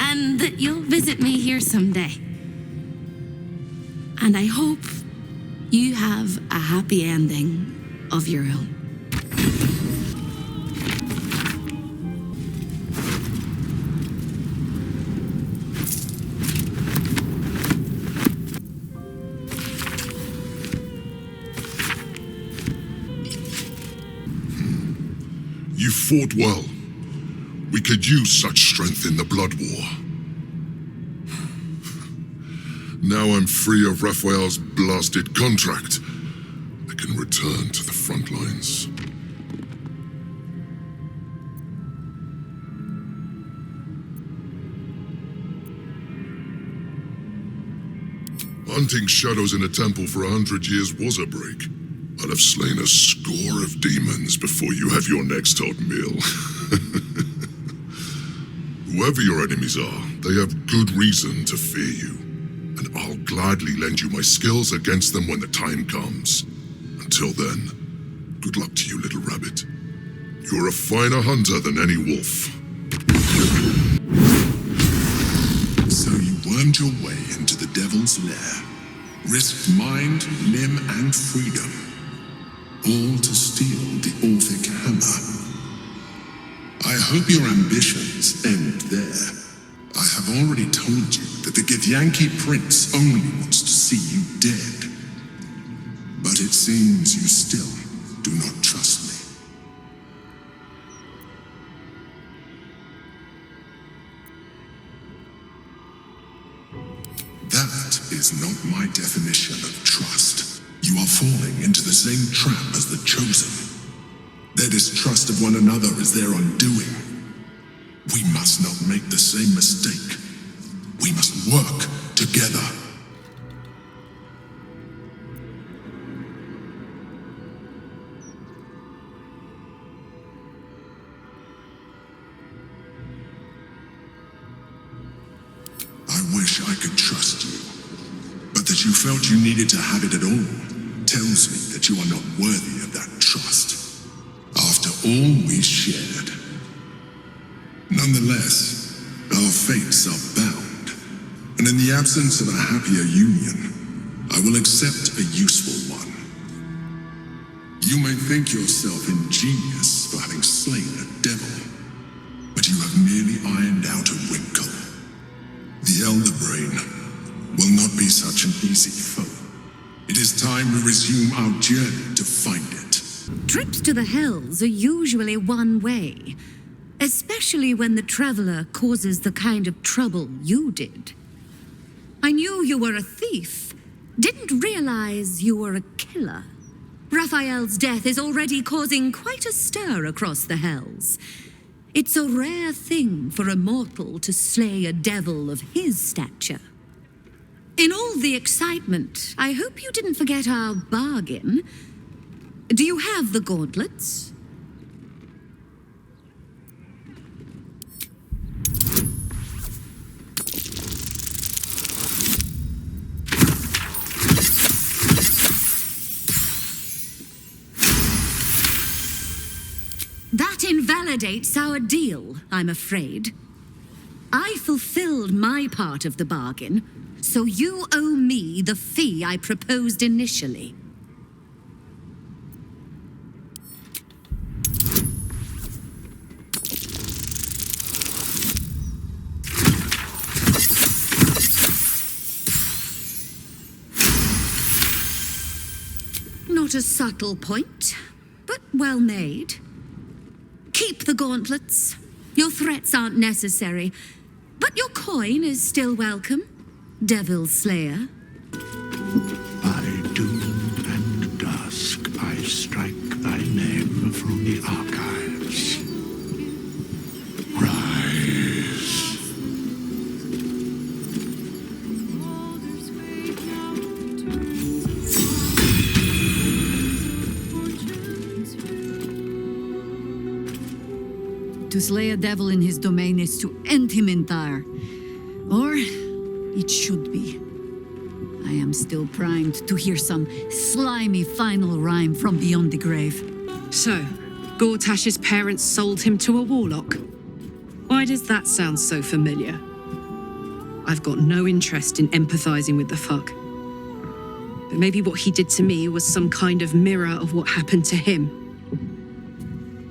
and that you'll visit me here someday. And I hope you have a happy ending of your own. fought well. We could use such strength in the Blood War. Now I'm free of Raphael's blasted contract. I can return to the front lines. Hunting shadows in a temple for 100 years was a break. I'd have slain a score of demons before you have your next hot meal. Whoever your enemies are, they have good reason to fear you. And I'll gladly lend you my skills against them when the time comes. Until then, good luck to you, little rabbit. You're a finer hunter than any wolf. So you wormed your way into the Devil's Lair, risked mind, limb, and freedom, all to steal the Orphic Hammer. I hope your ambitions end there. I have already told you that the Githyanki Prince only wants to see you dead. But it seems you still do not trust me. That is not my definition of trust. You are falling into the same trap as the Chosen. Their distrust of one another is their undoing. We must not make the same mistake. We must work together. I wish I could trust you, but that you felt you needed to have it at all tells me that you are not worthy of that trust. After all we shared. Nonetheless, our fates are bound, and in the absence of a happier union, I will accept a useful one. You may think yourself ingenious for having slain a devil, but you have merely ironed out a wrinkle. The Elder Brain will not be such an easy foe. It is time we resume our journey to find it. Trips to the Hells are usually one way, especially when the traveler causes the kind of trouble you did. I knew you were a thief, didn't realize you were a killer. Raphael's death is already causing quite a stir across the Hells. It's a rare thing for a mortal to slay a devil of his stature. In all the excitement, I hope you didn't forget our bargain. Do you have the gauntlets? That invalidates our deal, I'm afraid. I fulfilled my part of the bargain, so you owe me the fee I proposed initially. Not a subtle point, but well made. Keep the gauntlets. Your threats aren't necessary, but your coin is still welcome, Devil Slayer. By doom and dusk, I strike thy name from the archives. Rise. To slay a devil in his domain is to end him entire. Or it should be. I am still primed to hear some slimy final rhyme from beyond the grave. So, Gortash's parents sold him to a warlock. Why does that sound so familiar? I've got no interest in empathizing with the fuck. But maybe what he did to me was some kind of mirror of what happened to him.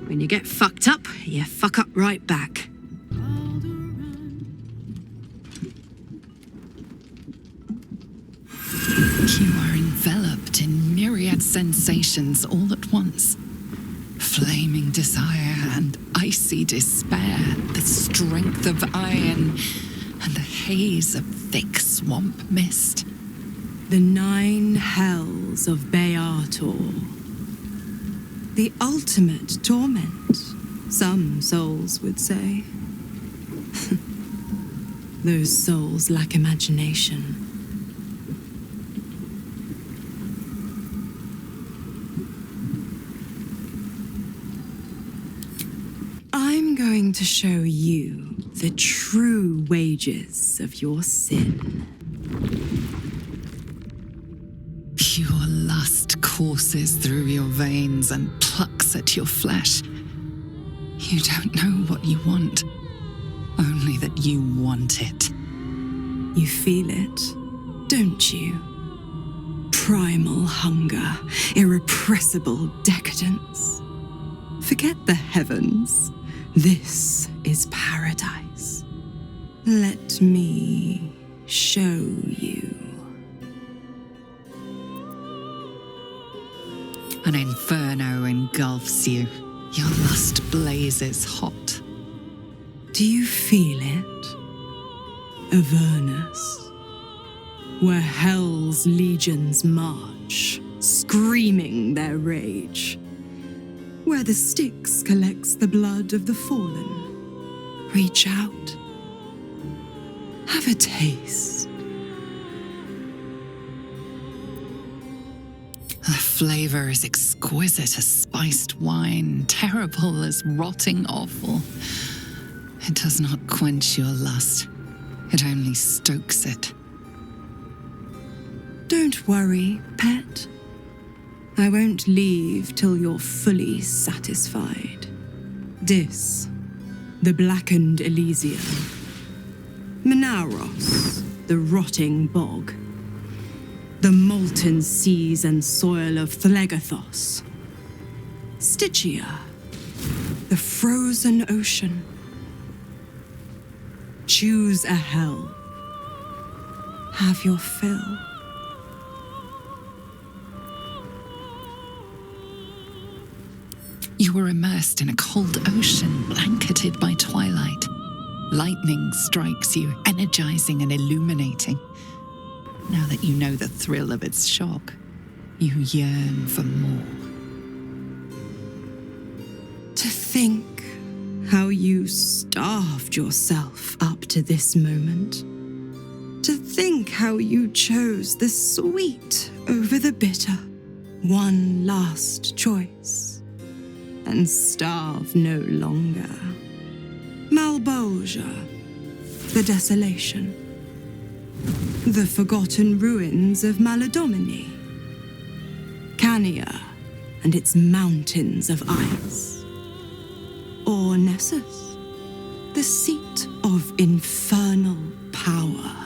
When you get fucked up, you fuck up right back. You are enveloped in myriad sensations all at once. flaming desire and icy despair, the strength of iron and the haze of thick swamp mist. The 9 hells of Beator. The ultimate torment, some souls would say. Those souls lack imagination. I'm going to show you the true wages of your sin. Your lust courses through your veins and plucks at your flesh. You don't know what you want, only that you want it. You feel it, don't you? Primal hunger, irrepressible decadence. Forget the heavens. This is paradise. Let me show you. An inferno engulfs you. Your lust blazes hot. Do you feel it? Avernus, where hell's legions march, screaming their rage. Where the Styx collects the blood of the fallen. Reach out. Have a taste. The flavor is exquisite as spiced wine, terrible as rotting offal. It does not quench your lust. It only stokes it. Don't worry, pet. I won't leave till you're fully satisfied. Dis, the blackened Elysium. Menauros, the rotting bog. The molten seas and soil of Thlegathos. Stygia, the frozen ocean. Choose a hell. Have your fill. You were immersed in a cold ocean, blanketed by twilight. Lightning strikes you, energizing and illuminating. Now that you know the thrill of its shock, you yearn for more. To think how you starved yourself up to this moment. To think how you chose the sweet over the bitter. One last choice. And starve no longer. Malbolgia, the desolation. The forgotten ruins of Maladomini. Cania and its mountains of ice. Or Nessus, the seat of infernal power.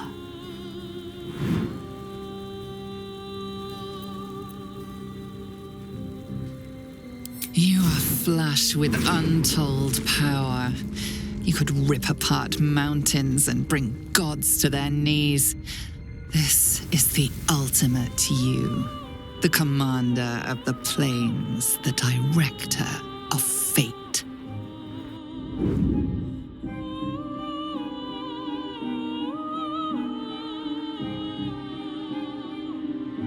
You are flush with untold power. You could rip apart mountains and bring gods to their knees. This is the ultimate you, the commander of the plains, the director of fate.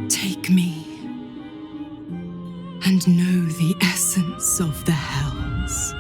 Take me and know the essence of the hells.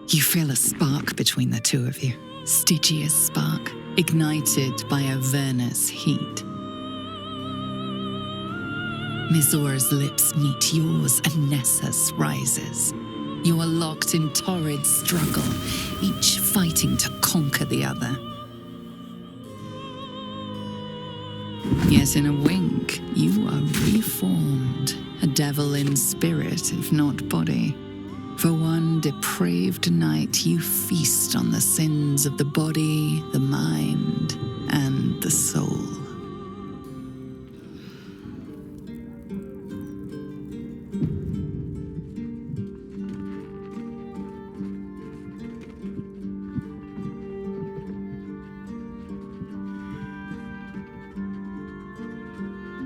You feel a spark between the two of you. Stygia's spark, ignited by Avernus' heat. Mizor's lips meet yours and Nessus rises. You are locked in torrid struggle, each fighting to conquer the other. Yet in a wink, you are reformed, a devil in spirit, if not body. For one depraved night, you feast on the sins of the body, the mind, and the soul.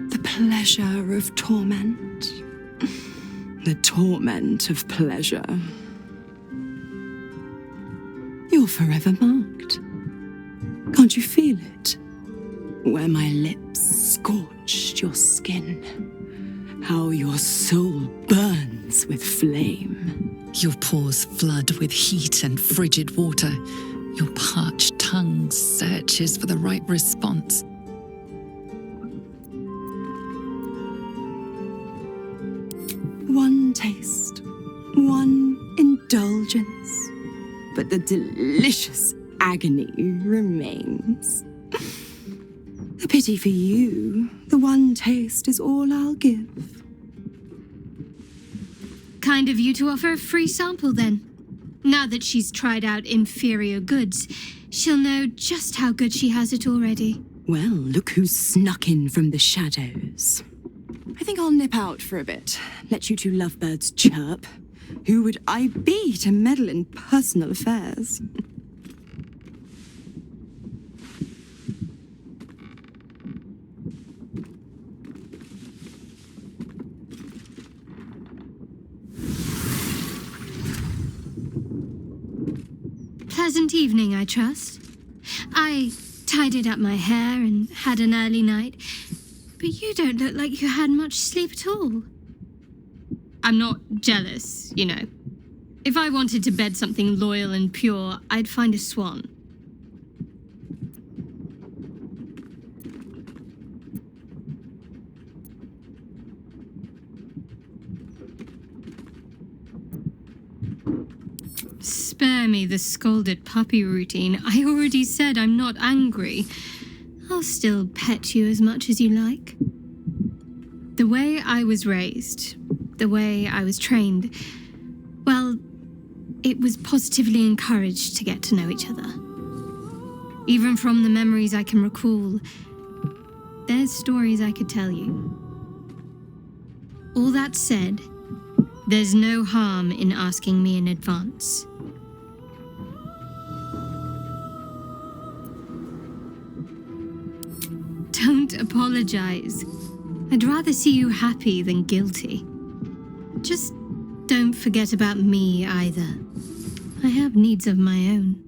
The pleasure of torment. The torment of pleasure. You're forever marked. Can't you feel it? Where my lips scorched your skin. How your soul burns with flame. Your pores flood with heat and frigid water. Your parched tongue searches for the right response. One taste, one indulgence, but the delicious agony remains. A pity for you, the one taste is all I'll give. Kind of you to offer a free sample, then. Now that she's tried out inferior goods, she'll know just how good she has it already. Well, look who's snuck in from the shadows. I think I'll nip out for a bit, let you two lovebirds chirp. Who would I be to meddle in personal affairs? Pleasant evening, I trust. I tidied up my hair and had an early night, but you don't look like you had much sleep at all. I'm not jealous, you know. If I wanted to bed something loyal and pure, I'd find a swan. Spare me the scolded puppy routine. I already said I'm not angry. I'll still pet you as much as you like. The way I was raised, the way I was trained, well, it was positively encouraged to get to know each other. Even from the memories I can recall, there's stories I could tell you. All that said, there's no harm in asking me in advance. Don't apologize. I'd rather see you happy than guilty. Just don't forget about me either. I have needs of my own.